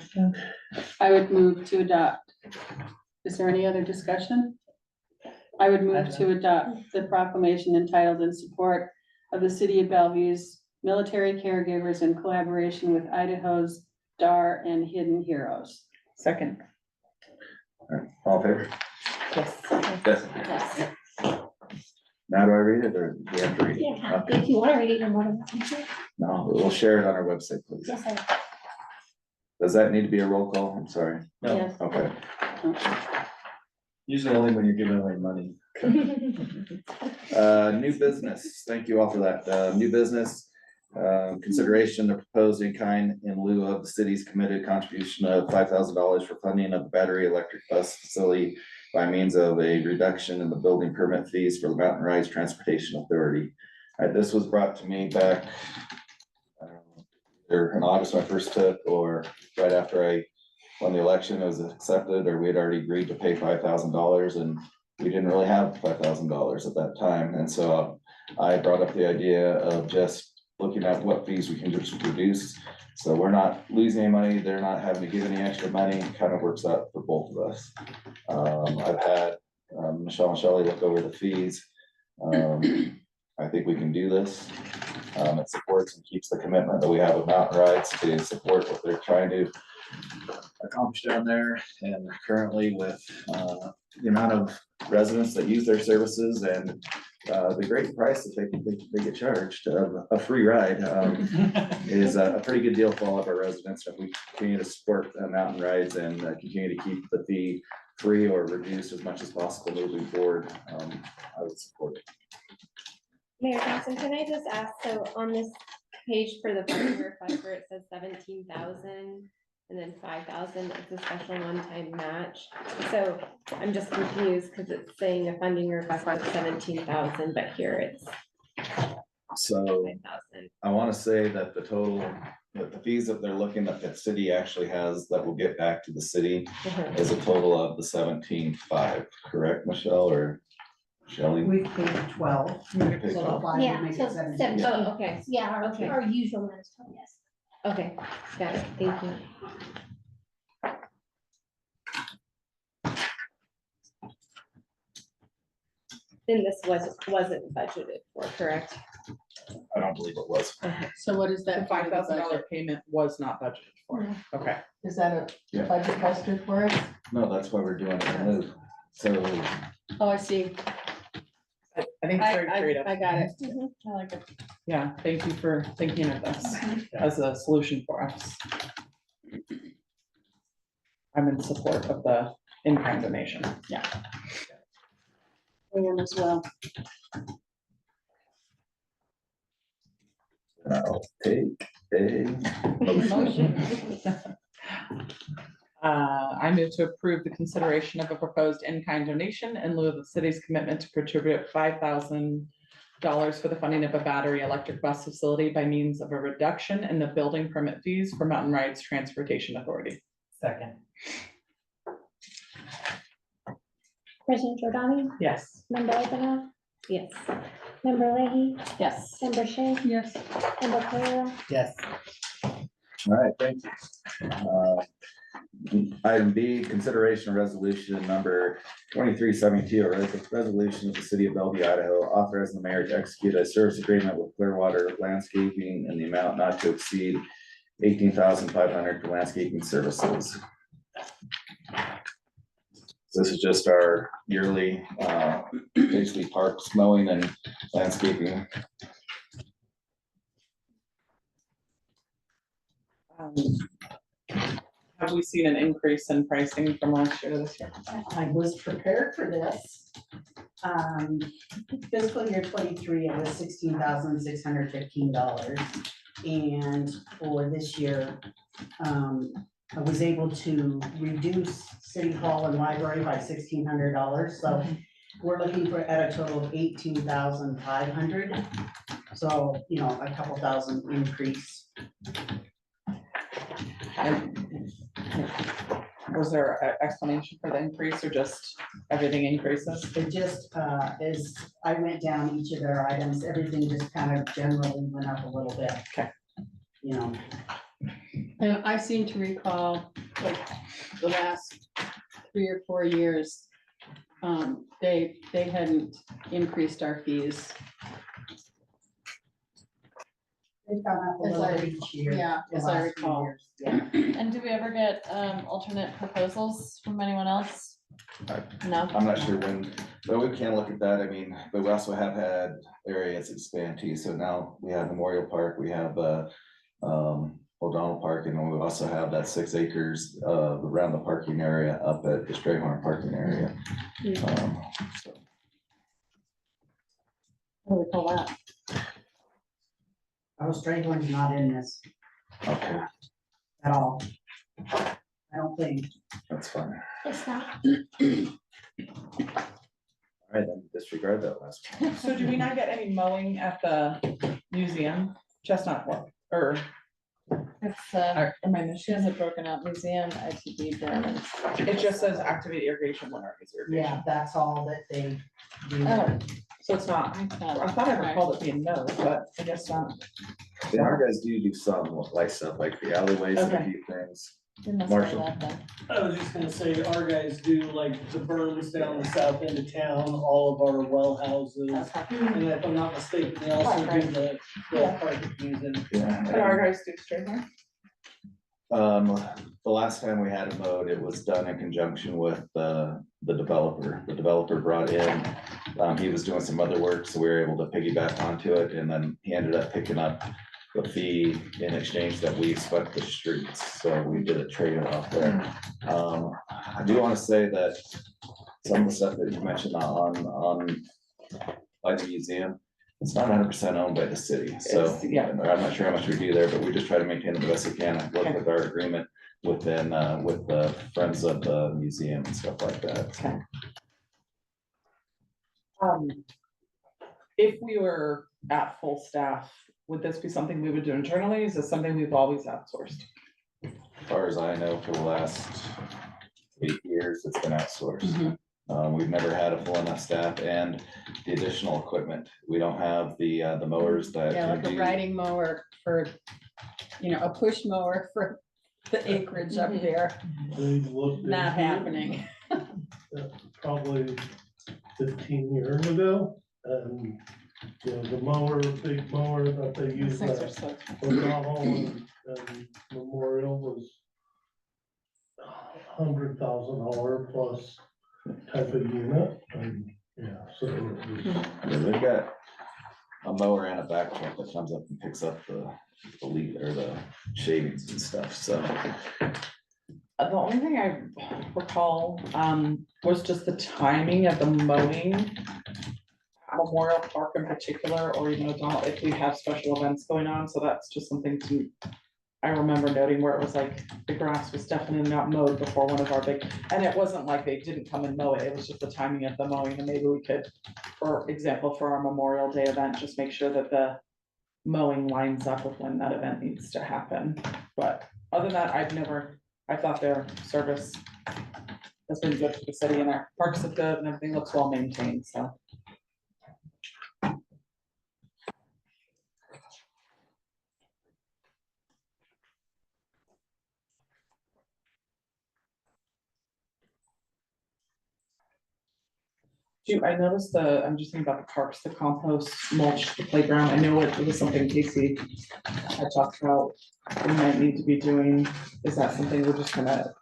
I would move to adopt. Is there any other discussion? I would move to adopt the proclamation entitled in support of the city of Bellevue's military caregivers in collaboration with Idaho's DAR and Hidden Heroes. Second. All in favor? Yes. Yes. Now do I read it or do you have to read it? Yeah, Okay. if you want to read it, you're more than welcome to. No, we'll share it on our website, please. Yes, I Does that need to be a roll call? I'm sorry. No. Yes. Okay. Usually only when you're giving away money. New business, thank you all for that. New business, consideration of proposed in kind in lieu of the city's committed contribution of $5,000 for funding of the battery electric bus facility by means of a reduction in the building permit fees for the Mountain Rise Transportation Authority. This was brought to me back either in August when I first took, or right after I won the election, it was accepted, or we had already agreed to pay $5,000, and we didn't really have $5,000 at that time. And so I brought up the idea of just looking at what fees we can just reduce. So we're not losing any money, they're not having to give any extra money, it kind of works out for both of us. I've had Michelle and Shelley look over the fees. I think we can do this. It supports and keeps the commitment that we have with Mountain Rides to support what they're trying to accomplish down there. And currently with the amount of residents that use their services and the great price that they get charged of a free ride is a pretty good deal for all of our residents. If we continue to support Mountain Rides and continue to keep the fee free or reduced as much as possible moving forward, I would support it. Mayor Johnson, can I just ask, so on this page for the funding request where it says 17,000 and then 5,000, it's a special one-time match. So I'm just confused because it's saying a funding request of 17,000, but here it's So 5,000. I want to say that the total, that the fees that they're looking, that the city actually has, that will get back to the city is a total of the 17,500, correct, Michelle or Shelley? We paid 12, so Paid the 12. 5 Yeah, would make so it 17. 17. Oh, okay, Yeah, Okay. our usual minutes, yes. okay, got it, thank you. Then this wasn't budgeted for, correct? I don't believe it was. So what is The that? for the $5,000 budget? payment was not budgeted for. Okay. Is that a Yeah. budget posted for it? No, that's why we're doing it. Move. So Oh, I see. I think it's very creative. I got it. I like it. Yeah, thank you for thinking of this as a solution for us. I'm in support of the in-kind donation. I am as well. I'll take a motion. I move to approve the consideration of a proposed in-kind donation in lieu of the city's commitment to contribute $5,000 for the funding of a battery electric bus facility by means of a reduction in the building permit fees for Mountain Rides Transportation Authority. Second, President Jordan, Yes. Member Idaho, Yes. Member Leahy, Yes. Member Shea, Yes. Member Carrera, yes, All right, thank you. Item B, consideration resolution number 2372, a resolution of the city of Bellevue, Idaho, authorizing the mayor to execute a service agreement with Clearwater Landscaping in the amount not to exceed 18,500 for landscaping services. This is just our yearly, basically parks mowing and landscaping. Have we seen an increase in pricing from last year to this year? I was prepared for this. Fiscal year 23, it was $16,615. And for this year, I was able to reduce city hall and library by $1,600. So we're looking for at a total of 18,500. So, you know, a couple thousand increase. And was there an explanation for the increase or just everything increases? It just, is, I went down each of their items, everything just kind of generally went up a little bit. Okay. You know, And I seem to recall, like, the last 3 or 4 years, they hadn't increased our fees. they've gone up a As little I- bit each year. yeah, the as I last few recall. years, Yeah. And do we ever get alternate proposals from anyone else? No? I'm not sure when, but we can look at that. I mean, but we also have had areas expand too. So now we have Memorial Park, we have O'Donnell Park, and then we also have that 6 acres around the parking area up at the Strayhorn parking area. So, What do we call that? Oh, Strayhorn's not in this Okay, at all. I don't think. that's fine. It's not. All right, then disregard that last one. So do we not get any mowing at the museum, Chestnut Walk, or It's, am I she missing? has it broken out, museum, ITD, Brandon. It just says activate irrigation when it's irrigation. Yeah, that's all that they do. Oh, So it's not, it's not. I thought I recalled it being no, but I guess not. Yeah, our guys do some like stuff like the alleyways and a Okay. few things. We must have Marshall. that then. I was just gonna say, our guys do like the berms down the south end of town, all of our well houses. Okay. And if I'm not mistaken, they also do the park museum. Yeah. And our guys do straight hair? The last time we had it mowed, it was done in conjunction with the developer. The developer brought in, he was doing some other work, so we were able to piggyback onto it, and then he ended up picking up the fee in exchange that we swept the streets, so we did a trade off there. I do wanna say that some of the stuff that you mentioned on by the museum, It's not 100% owned by the city, so It's- yeah. I'm not sure how much we do there, but we just try to maintain it the best we can and work with our agreement within, with the Friends of the Museum and stuff like that. If we were at full staff, would this be something we would do internally? Is this something we've always outsourced? As far as I know, for the last 8 years, it's been outsourced. We've never had a full enough staff and the additional equipment. We don't have the mowers that. Yeah, like can a do- riding mower for, a push mower for the acreage up there, They looked not into it, happening. Probably 15 years ago, and, the mower, big mower that they These use things are at so. Idaho and Memorial was $100,000 plus type of unit, and, so it was. Yeah, they've got a mower and a back truck that comes up and picks up the leaf or the shavings and stuff, so. The only thing I recall, was just the timing of the mowing. at Memorial Park in particular, or even O'Donnell, if we have special events going on, so that's just something to. I remember noting where it was like, the grass was definitely not mowed before one of our big, and it wasn't like they didn't come and mow it, it was just the timing of the mowing, and maybe we could. For example, for our Memorial Day event, just make sure that the mowing lines up with when that event needs to happen, but other than that, I thought their service has been good for the city, and our parks look good and everything looks well maintained, so. I noticed I'm just thinking about the parks, the compost mulch, the playground, I know it was something Casey had talked about. We might need to be doing, is that something we're just gonna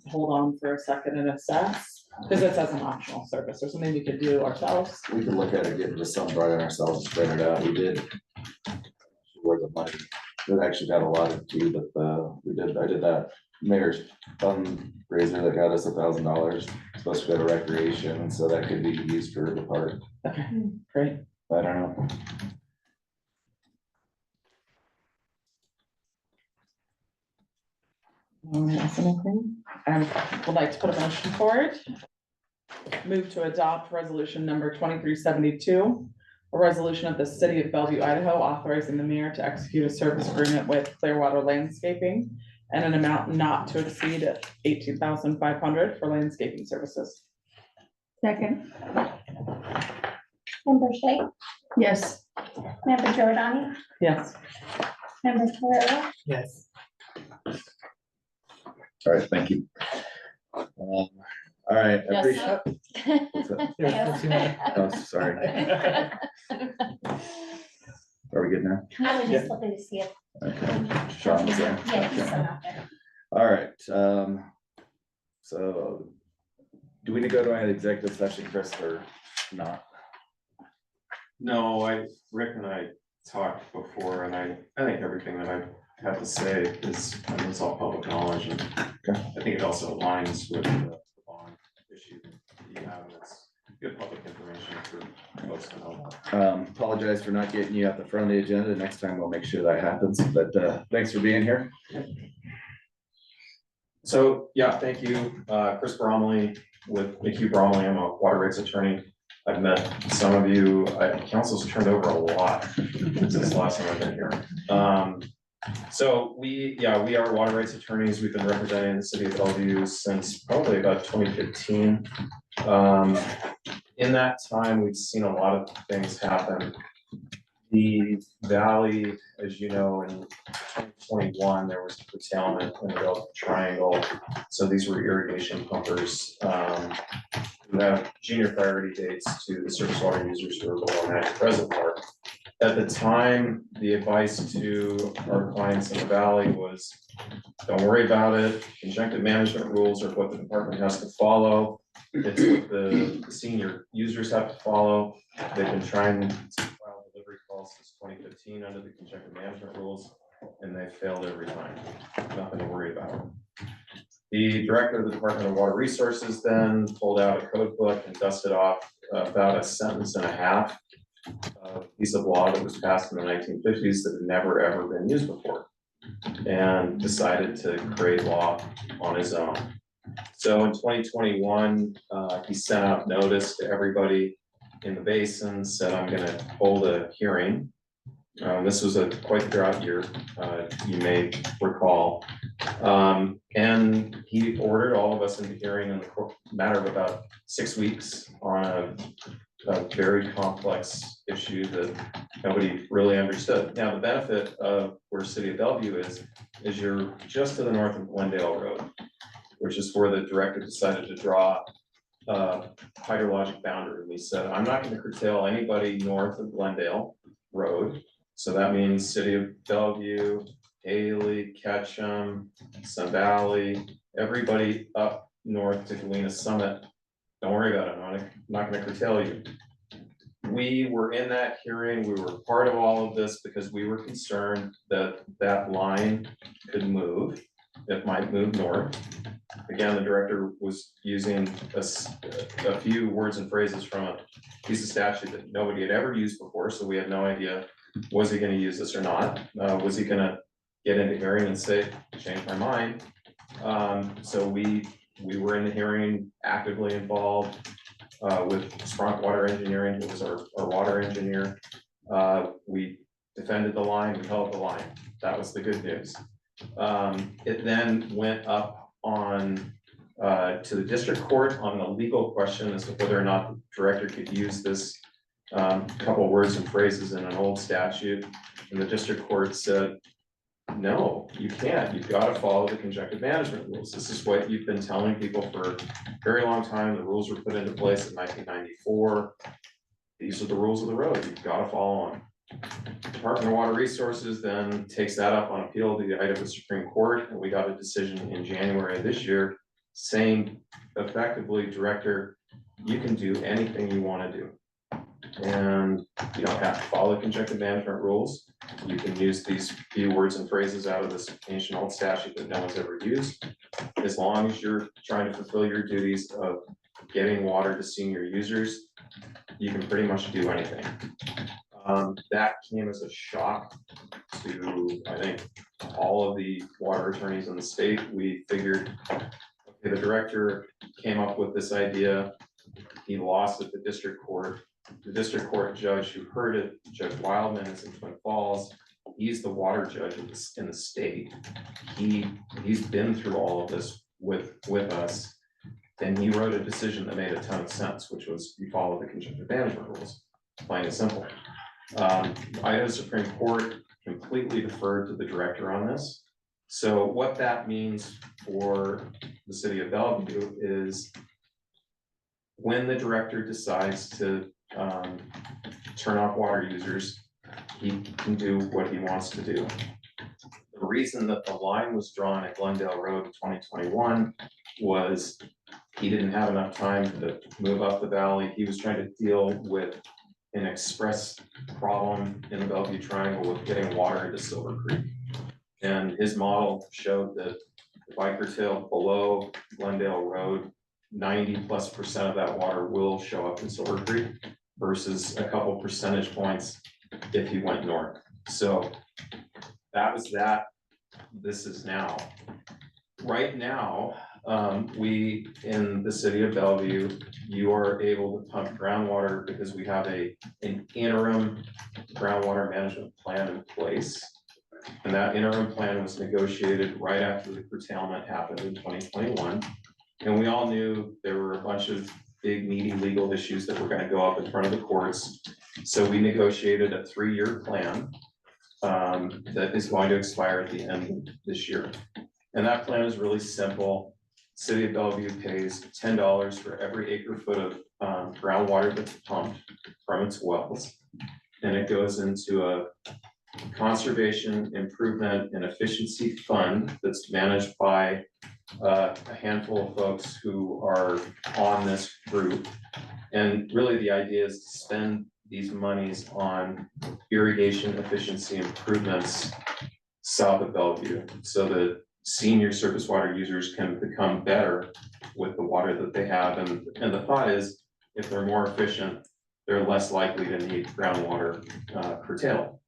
hold on for a second and assess? Because it's as an optional service, or something we could do ourselves. We could look at it, get just some right on ourselves, and spread it out. We did. Where the money, we actually got a lot of too, but I did that mayor's fundraiser that got us $1,000, supposed to go to recreation, and so that could be used for the park. Okay, great. I don't know. I would like to put a motion forward. Move to adopt resolution number 2372, a resolution of the city of Bellevue, Idaho, authorizing the mayor to execute a service agreement with Clearwater Landscaping and an amount not to exceed $18,500 for landscaping services. Second. Member Shake, Yes. member Giordani, Yes. member Torero, Yes. All right, thank you. All right, I appreciate. What's that? Oh, sorry. Are we good now? I was just looking to see if. Okay. Sean was there. Yeah, he's still out there. All right, so do we need to go to an executive session, Chris, or not? No, Rick and I talked before, and I think everything that I have to say is, it's all public knowledge, and Okay. I think it also aligns with the bond issue that you have, and it's good public information for folks to know. Apologize for not getting you at the front of the agenda. Next time we'll make sure that happens, but thanks for being here. So, yeah, thank you, Chris Bromley with McHugh Bromley. I'm a water rights attorney. I've met some of you. Council's turned over a lot since the last time I've been here. So we are water rights attorneys. We've been representing the city of Bellevue since probably about 2015. In that time, we've seen a lot of things happen. The valley, as you know, in 2021, there was curtailment in the Bellevue Triangle. So these were irrigation pumpers who have junior priority dates to the surface water users who are below natural reservoir. At the time, the advice to our clients in the valley was, don't worry about it. Conjunctive management rules are what the department has to follow. It's what the senior users have to follow. They've been trying to file delivery calls since 2015 under the conjunctive management rules, and they failed every time. Nothing to worry about. The director of the Department of Water Resources then pulled out a code book and dusted off about a sentence and a half a piece of law that was passed in the 1950s that had never, ever been used before, and decided to create law on his own. So in 2021, he sent out notice to everybody in the basin, said, I'm gonna hold a hearing. This was a quite drought year, you may recall. And he ordered all of us into hearing in the matter of about 6 weeks on a very complex issue that nobody really understood. Now, the benefit of where City of Bellevue is you're just to the north of Glendale Road, which is where the director decided to draw a hydrologic boundary. And he said, I'm not gonna curtail anybody north of Glendale Road. So that means City of Bellevue, Haley, Ketchum, Sun Valley, everybody up north to Galena Summit. Don't worry about it, I'm not gonna curtail you. We were in that hearing, we were part of all of this because we were concerned that that line could move. It might move north. Again, the director was using a few words and phrases from a piece of statute that nobody had ever used before, so we had no idea, was he gonna use this or not? Was he gonna get into hearing and say, change my mind? So we were in the hearing, actively involved with Sprunk Water Engineering, who was our water engineer. We defended the line, we held the line. That was the good news. It then went up on to the district court on a legal question as to whether or not the director could use this couple words and phrases in an old statute. And the district court said, no, you can't. You've got to follow the conjunctive management rules. This is what you've been telling people for a very long time. The rules were put into place in 1994. These are the rules of the road. You've got to follow them. Department of Water Resources then takes that up on appeal to the Idaho Supreme Court, and we got a decision in January of this year saying effectively, director, you can do anything you want to do. And you don't have to follow conjunctive management rules. You can use these few words and phrases out of this ancient old statute that no one's ever used. As long as you're trying to fulfill your duties of getting water to senior users, you can pretty much do anything. That came as a shock to, I think, all of the water attorneys in the state. We figured, okay, the director came up with this idea. He lost at the district court. The district court judge who heard it, Judge Wildman, is in Twin Falls. He's the water judge in the state. He's been through all of this with us. And he wrote a decision that made a ton of sense, which was you follow the conjunctive management rules, plain and simple. Idaho Supreme Court completely deferred to the director on this. So what that means for the city of Bellevue is when the director decides to turn off water users, he can do what he wants to do. The reason that the line was drawn at Glendale Road in 2021 was he didn't have enough time to move up the valley. He was trying to deal with an express problem in the Bellevue Triangle with getting water into Silver Creek. And his model showed that if I curtail below Glendale Road, 90+% of that water will show up in Silver Creek versus a couple percentage points if you went north. So that was that. This is now. Right now, we in the city of Bellevue, you are able to pump groundwater because we have an interim groundwater management plan in place. And that interim plan was negotiated right after the curtailment happened in 2021. And we all knew there were a bunch of big meaty legal issues that were going to go up in front of the courts. So we negotiated a 3-year plan that is going to expire at the end of this year. And that plan is really simple. City of Bellevue pays $10 for every acre foot of groundwater that's pumped from its wells. And it goes into a conservation improvement and efficiency fund that's managed by a handful of folks who are on this group. And really the idea is to spend these monies on irrigation efficiency improvements south of Bellevue so that senior surface water users can become better with the water that they have. And the thought is, if they're more efficient, they're less likely to need groundwater curtailed.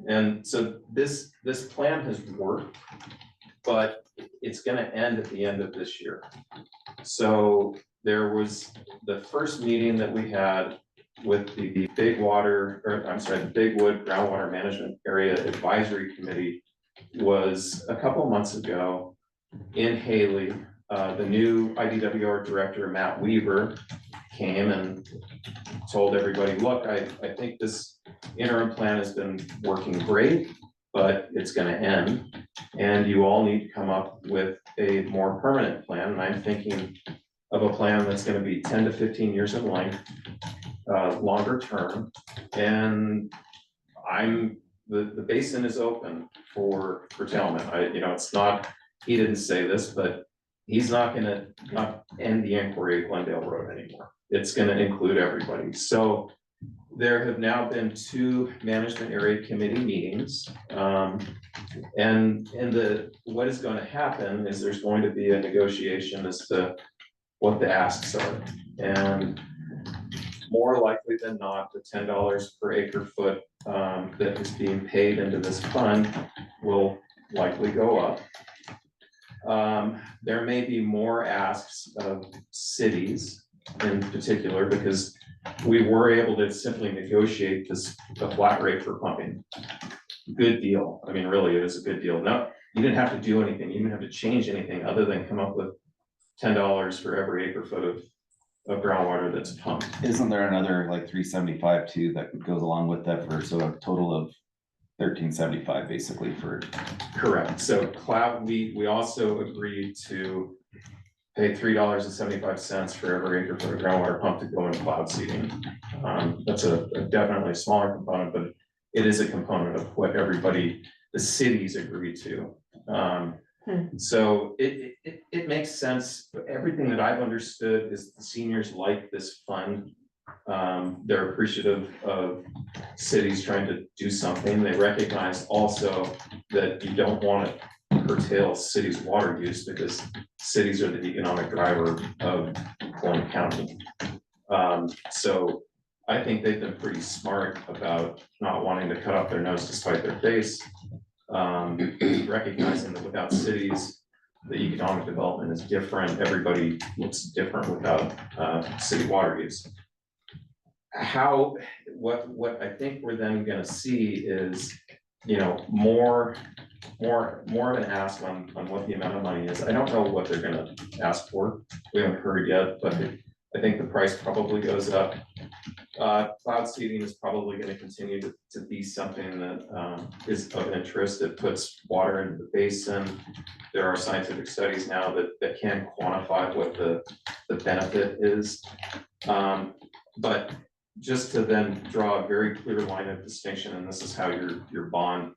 And so this plan has worked, but it's gonna end at the end of this year. So there was the first meeting that we had with the Big Wood Groundwater Management Area Advisory Committee was a couple months ago in Haley. The new IDWR director, Matt Weaver, came and told everybody, look, I think this interim plan has been working great, but it's gonna end. And you all need to come up with a more permanent plan. And I'm thinking of a plan that's gonna be 10 to 15 years in length, longer term. And the basin is open for curtailment. It's not, he didn't say this, but he's not gonna end the inquiry at Glendale Road anymore. It's gonna include everybody. So there have now been 2 management area committee meetings. And what is gonna happen is there's going to be a negotiation as to what the asks are. And more likely than not, the $10 per acre foot that is being paid into this fund will likely go up. There may be more asks of cities in particular, because we were able to simply negotiate a flat rate for pumping. Good deal. I mean, really, it is a good deal. No, you didn't have to do anything. You didn't have to change anything other than come up with $10 for every acre foot of groundwater that's pumped. Isn't there another like 375 too that goes along with that so a total of 1375 basically for? Correct. So we also agreed to pay $3.75 for every acre foot of groundwater pump to go in cloud seeding. That's definitely a smaller component, but it is a component of what the cities agreed to. So it makes sense. Everything that I've understood is the seniors like this fund. They're appreciative of cities trying to do something. They recognize also that you don't want to curtail cities' water use because cities are the economic driver of Cologne County. So I think they've been pretty smart about not wanting to cut off their nose to spite their face. Recognizing that without cities, the economic development is different. Everybody looks different without city water use. What I think we're then gonna see is, more of an ask on what the amount of money is. I don't know what they're gonna ask for. We haven't heard yet, but I think the price probably goes up. Cloud seeding is probably going to continue to be something that is of interest. It puts water into the basin. There are scientific studies now that can quantify what the benefit is. But just to then draw a very clear line of distinction, and this is how your bond,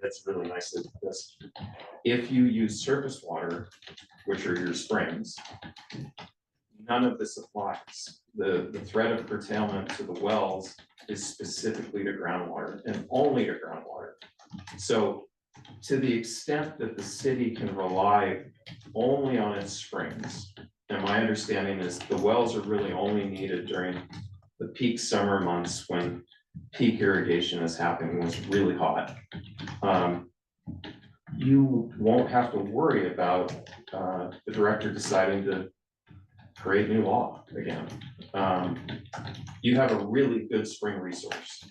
that's really nicely this. If you use surface water, which are your springs, none of this applies. The threat of curtailment to the wells is specifically to groundwater and only to groundwater. So to the extent that the city can rely only on its springs, and my understanding is the wells are really only needed during the peak summer months when peak irrigation is happening, when it's really hot. You won't have to worry about the director deciding to create new law again. You have a really good spring resource,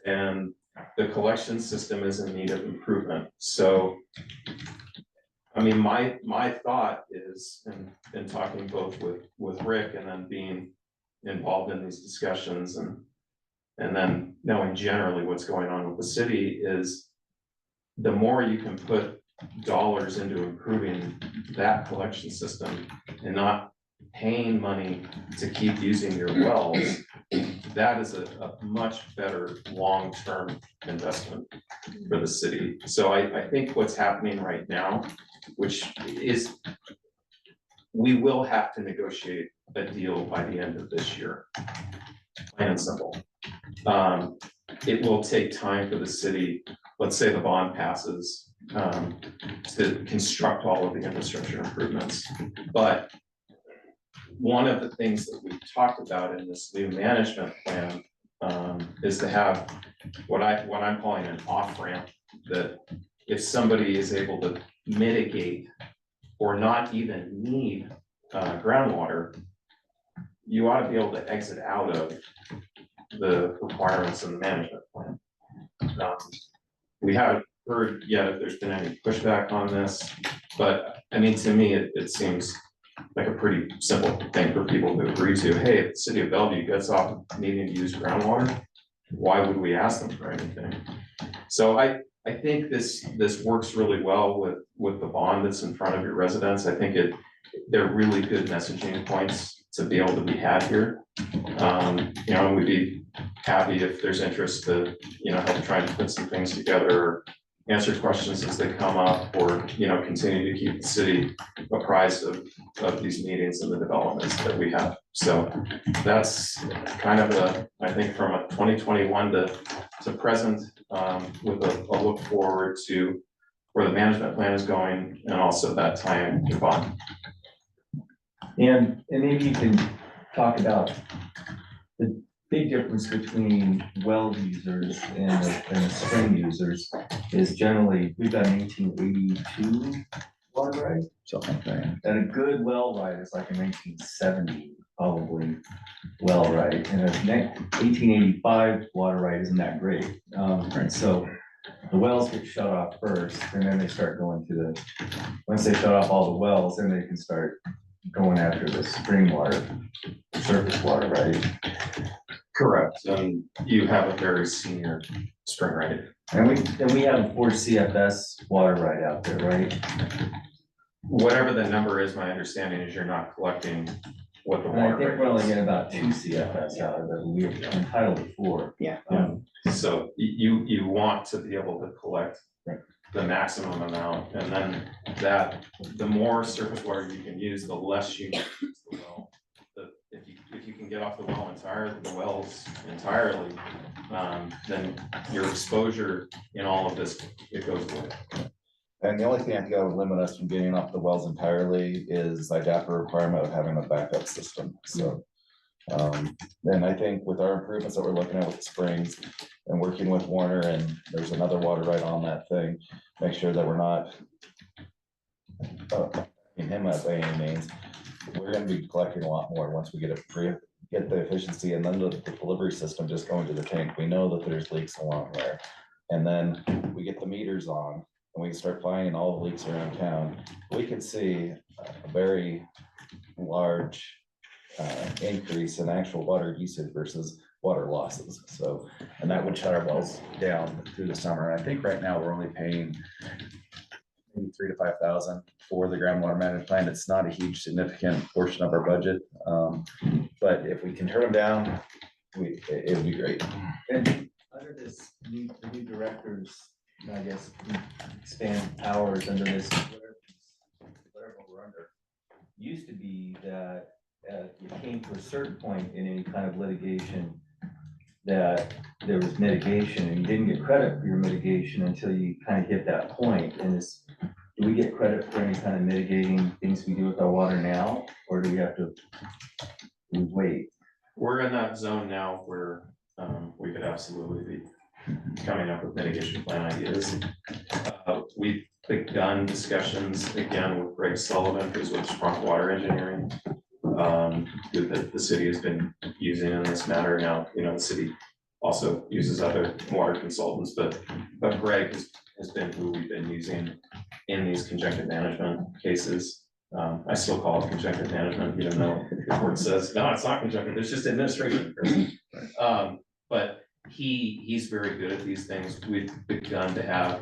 and the collection system is in need of improvement. So, I mean, my thought is, and talking both with Rick and then being involved in these discussions and then knowing generally what's going on with the city, is the more you can put dollars into improving that collection system and not paying money to keep using your wells, that is a much better long-term investment for the city. So I think what's happening right now, which is, we will have to negotiate a deal by the end of this year, plain and simple. It will take time for the city, let's say the bond passes, to construct all of the infrastructure improvements. But one of the things that we've talked about in this new management plan is to have what I'm calling an off-ramp, that if somebody is able to mitigate or not even need groundwater, you ought to be able to exit out of the requirements in the management plan. We haven't heard yet if there's been any pushback on this, but I mean, to me, it seems like a pretty simple thing for people to agree to. Hey, if the city of Bellevue gets off needing to use groundwater, why would we ask them for anything? So I think this works really well with the bond that's in front of your residents. I think they're really good messaging points to be able to be had here. You know, we'd be happy if there's interest to, you know, help try and put some things together, or answer questions as they come up, or, you know, continue to keep the city apprised of these meetings and the developments that we have. So that's kind of I think from a 2021 to present, with a look forward to where the management plan is going, and also that time to bond. And maybe you can talk about the big difference between well users and the spring users is generally, we've got an 1882 water right. Something like that. And a good well right is like a 1970 probably well right, and a 1885 water right isn't that great. So the wells get shut off first, and then they start going to once they shut off all the wells, then they can start going after the spring water, surface water, right? Correct, and you have a very senior spring right. And we have a 4 CFS water right out there, right? Whatever the number is, my understanding is you're not collecting what the And I water think rate we're only is. getting about 2 CFS out of it, we're entitled to 4. Yeah. So you want to be able to collect the maximum amount, and then the more surface water you can use, the less you use the well. If you can get off the wells entirely, then your exposure in all of this, it goes away. And the only thing I think that would limit us from getting off the wells entirely is IDAPA requirement of having a backup system, so. And I think with our improvements that we're looking at with the springs and working with Warner, and there's another water right on that thing, make sure that we're not in him up by any means. We're gonna be collecting a lot more once we get the efficiency, and then the delivery system just going to the tank. We know that there's leaks along there. And then we get the meters on, and we can start finding all the leaks around town. We can see a very large increase in actual water usage versus water losses. So, and that would shut our wells down through the summer. I think right now we're only paying maybe 3,000 to 5,000 for the groundwater management plan. It's not a huge significant portion of our budget. But if we can turn them down, it would be great. And under this the new directors, I guess, expand powers under this, whatever we're under. Used to be that you came to a certain point in any kind of litigation that there was mitigation, and you didn't get credit for your mitigation until you kind of hit that point. And do we get credit for any kind of mitigating things we do with our water now, or do we have to wait? We're in that zone now where we could absolutely be coming up with mitigation plan ideas. We've begun discussions again with Greg Sullivan, who's with Sprunk Water Engineering, who the city has been using in this matter. Now, you know, the city also uses other water consultants, but Greg has been who we've been using in these conjunctive management cases. I still call it conjunctive management, even though the court says, no, it's not conjunctive, it's just administration. But he's very good at these things. We're gonna have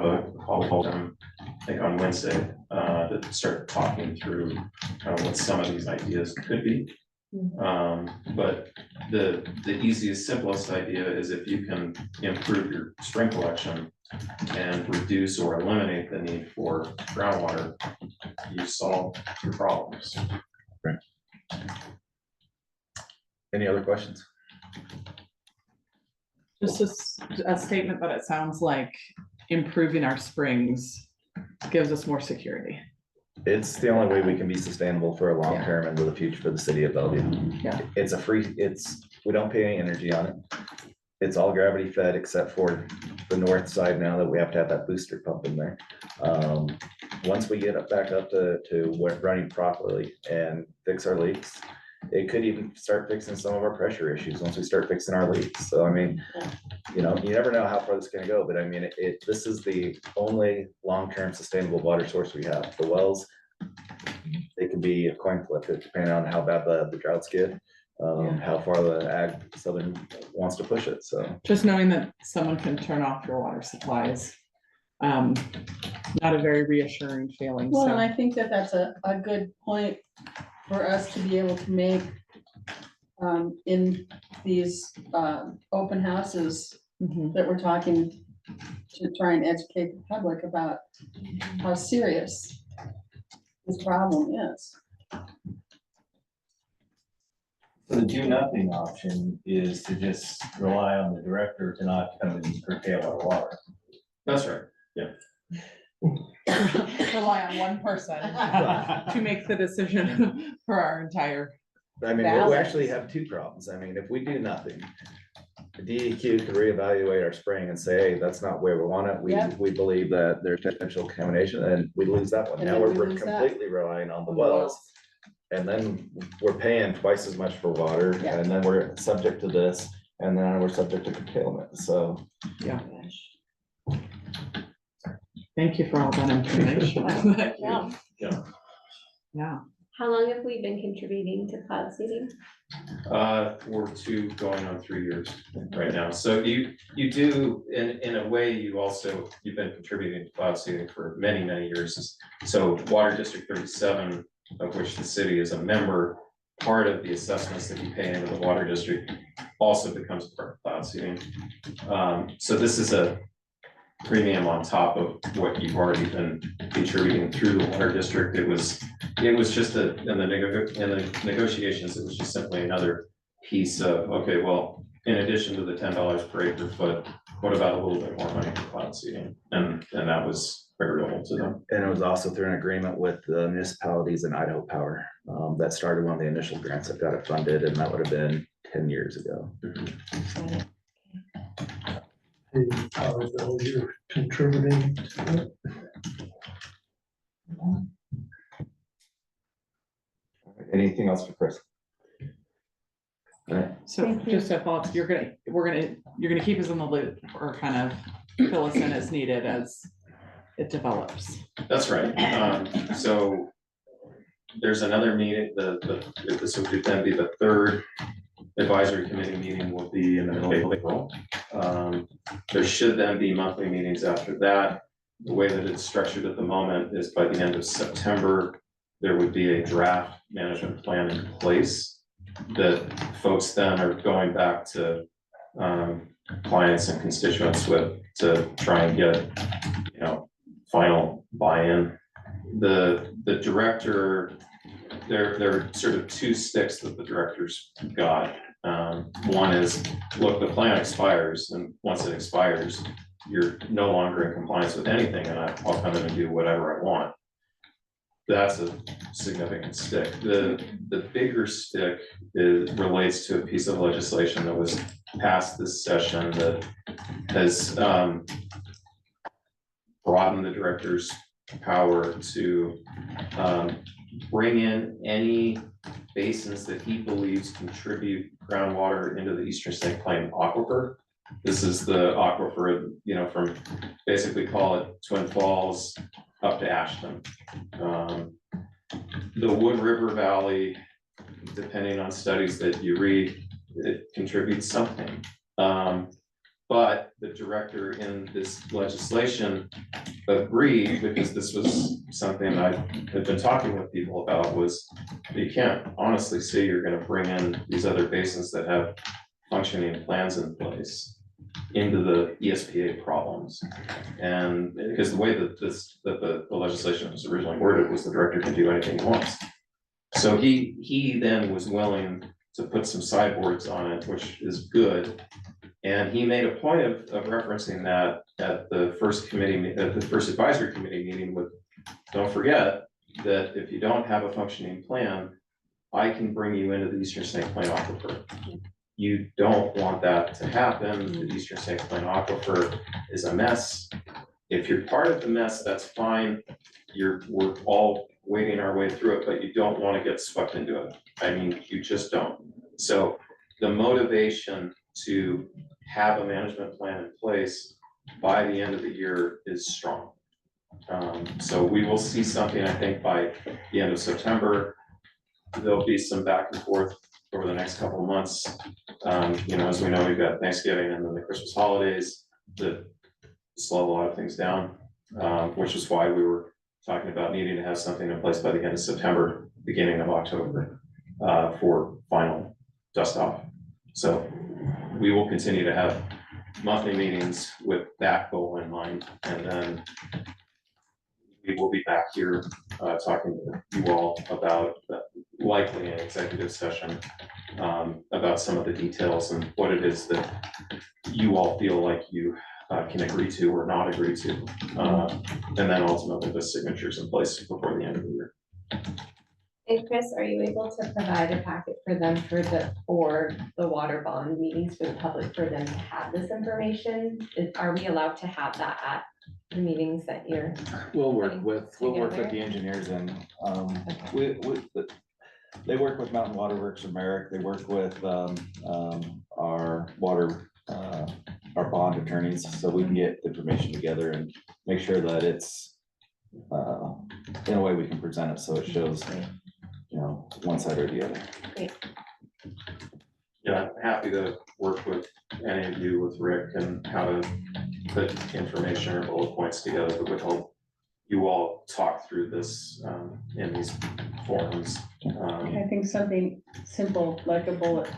a call with him, I think on Wednesday, to start talking through what some of these ideas could be. But the easiest, simplest idea is if you can improve your spring collection and reduce or eliminate the need for groundwater, you solve your problems. Right. Any other questions? Just a statement that it sounds like improving our springs gives us more security. It's the only way we can be sustainable for a long Yeah. term and with the future for the city of Bellevue. Yeah. We don't pay any energy on it. It's all gravity fed except for the north side now that we have to have that booster pump in there. Once we get it back up to where running properly and fix our leaks, it could even start fixing some of our pressure issues once we start fixing our leaks. So I mean, you know, you never know how far this is gonna go, but I mean, this is the only long-term sustainable water source we have. The wells, they can be a coin flip depending on how bad the droughts get, how far the ag southern wants to push it, so. Just knowing that someone can turn off your water supply is not a very reassuring feeling, Well, and so. I think that that's a good point for us to be able to make in these open houses Mhm. that we're talking to try and educate the public about how serious this problem is. The do nothing option is to just rely on the director to not come and curtail our water. That's right. Rely on one person to make the decision for our entire, I mean, we Balance. actually have two problems. I mean, if we do nothing, the DEQ could reevaluate our spraying and say, hey, that's not where we want it. Yep. We believe that there's potential contamination, and we lose that one. And Now then we we're lose that. completely relying on the wells. And then we're paying twice as much for water, Yeah. and then we're subject to this, and then we're subject to curtailment, so. thank you for all that information. Yeah. Yeah, How long have we been contributing to cloud seeding? For 2 going on 3 years right now. So you do, in a way, you've been contributing to cloud seeding for many, many years. So Water District 37, of which the city is a member, part of the assessments that you pay into the water district also becomes part of cloud seeding. So this is a premium on top of what you've already been contributing through the water district. It was just in the negotiations, it was just simply another piece of, okay, well, in addition to the $10 per acre foot, what about a little bit more money for cloud seeding? And that was favorable to them. And it was also through an agreement with the municipalities in Idaho Power, that started one of the initial grants that got it funded, and that would have been 10 years ago. You're contributing to it. Anything else for Chris? All right. so just a thought, you're gonna keep us in the loop or kind of fill us in as needed as it develops. That's right. So there's another meeting, this would then be the 3rd advisory committee meeting will be in the middle of April. There should then be monthly meetings after that. The way that it's structured at the moment is by the end of September, there would be a draft management plan in place that folks then are going back to clients and constituents with to try and get, final buy-in. The director, there are sort of 2 sticks that the directors got. One is, look, the plan expires, and once it expires, you're no longer in compliance with anything, and I'll come in and do whatever I want. That's a significant stick. The bigger stick relates to a piece of legislation that was passed this session that has broadened the director's power to bring in any basins that he believes contribute groundwater into the Eastern St. Clair aquifer. This is the aquifer, from basically call it Twin Falls up to Ashton. The Wood River Valley, depending on studies that you read, it contributes something. But the director in this legislation agreed, because this was something I had been talking with people about, was you can't honestly say you're gonna bring in these other basins that have functioning plans in place into the ESPA problems. And because the way that the legislation was originally worded was the director can do anything he wants. So he then was willing to put some sideboards on it, which is good. And he made a point of referencing that at the first advisory committee meeting with, don't forget, that if you don't have a functioning plan, I can bring you into the Eastern Snake Plain Aquifer. You don't want that to happen. The Eastern Snake Plain Aquifer is a mess. If you're part of the mess, that's fine. We're all wading our way through it, but you don't want to get swept into it. I mean, you just don't. So the motivation to have a management plan in place by the end of the year is strong. So we will see something, I think, by the end of September. There'll be some back and forth over the next couple of months. As we know, we've got Thanksgiving and then the Christmas holidays that slow a lot of things down, which is why we were talking about needing to have something in place by the end of September, beginning of October, for final dust off. So we will continue to have monthly meetings with that goal in mind, and then we will be back here talking to you all about likely an executive session about some of the details and what it is that you all feel like you can agree to or not agree to. And then ultimately the signatures in place before the end of the year. And Chris, are you able to provide a packet for them for the water bond meetings for the public, for them to have this information? Are we allowed to have that at the meetings that you're? We'll work with Together? the engineers and, they work with Mountain Water Works of Merrick. They work with, our water, our bond attorneys, so we can get information together and make sure that it's, in a way we can present it, so it shows, one side or the other. Yeah, I'm happy to work with any of you, with Rick, and how to put information or bullet points together that would help you all talk through this in these forums. I think something simple, like a bullet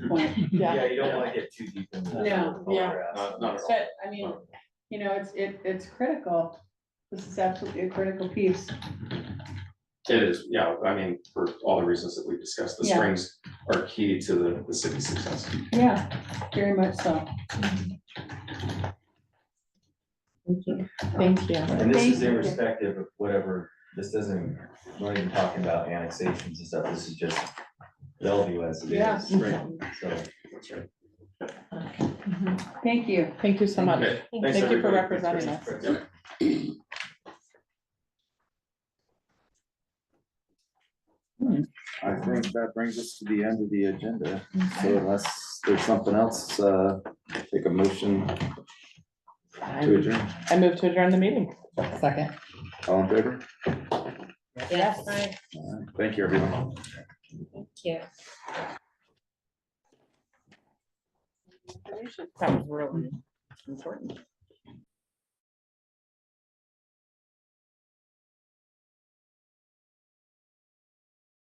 point. Yeah, you don't wanna get too deep into that. No, yeah. Not at all. But, I mean, it's critical. This is absolutely a critical piece. It is, yeah, I mean, for all the reasons that we discussed, the Yeah. springs are key to the city's success. Yeah, very much so. Thank you. And this is Thank you. irrespective of whatever, this doesn't, we're not even talking about annexations and stuff, this is just Bellevue as it Yeah. is. So. Thank you. Thank you so much. Okay, thanks, Thank you for everybody. representing us. Yep. I think that brings us to the end of the agenda. So unless there's something else, take a motion to adjourn. I move to adjourn the meeting. Second. All in favor? Yes. All right. Thank you, everyone. Thank you. That was really important.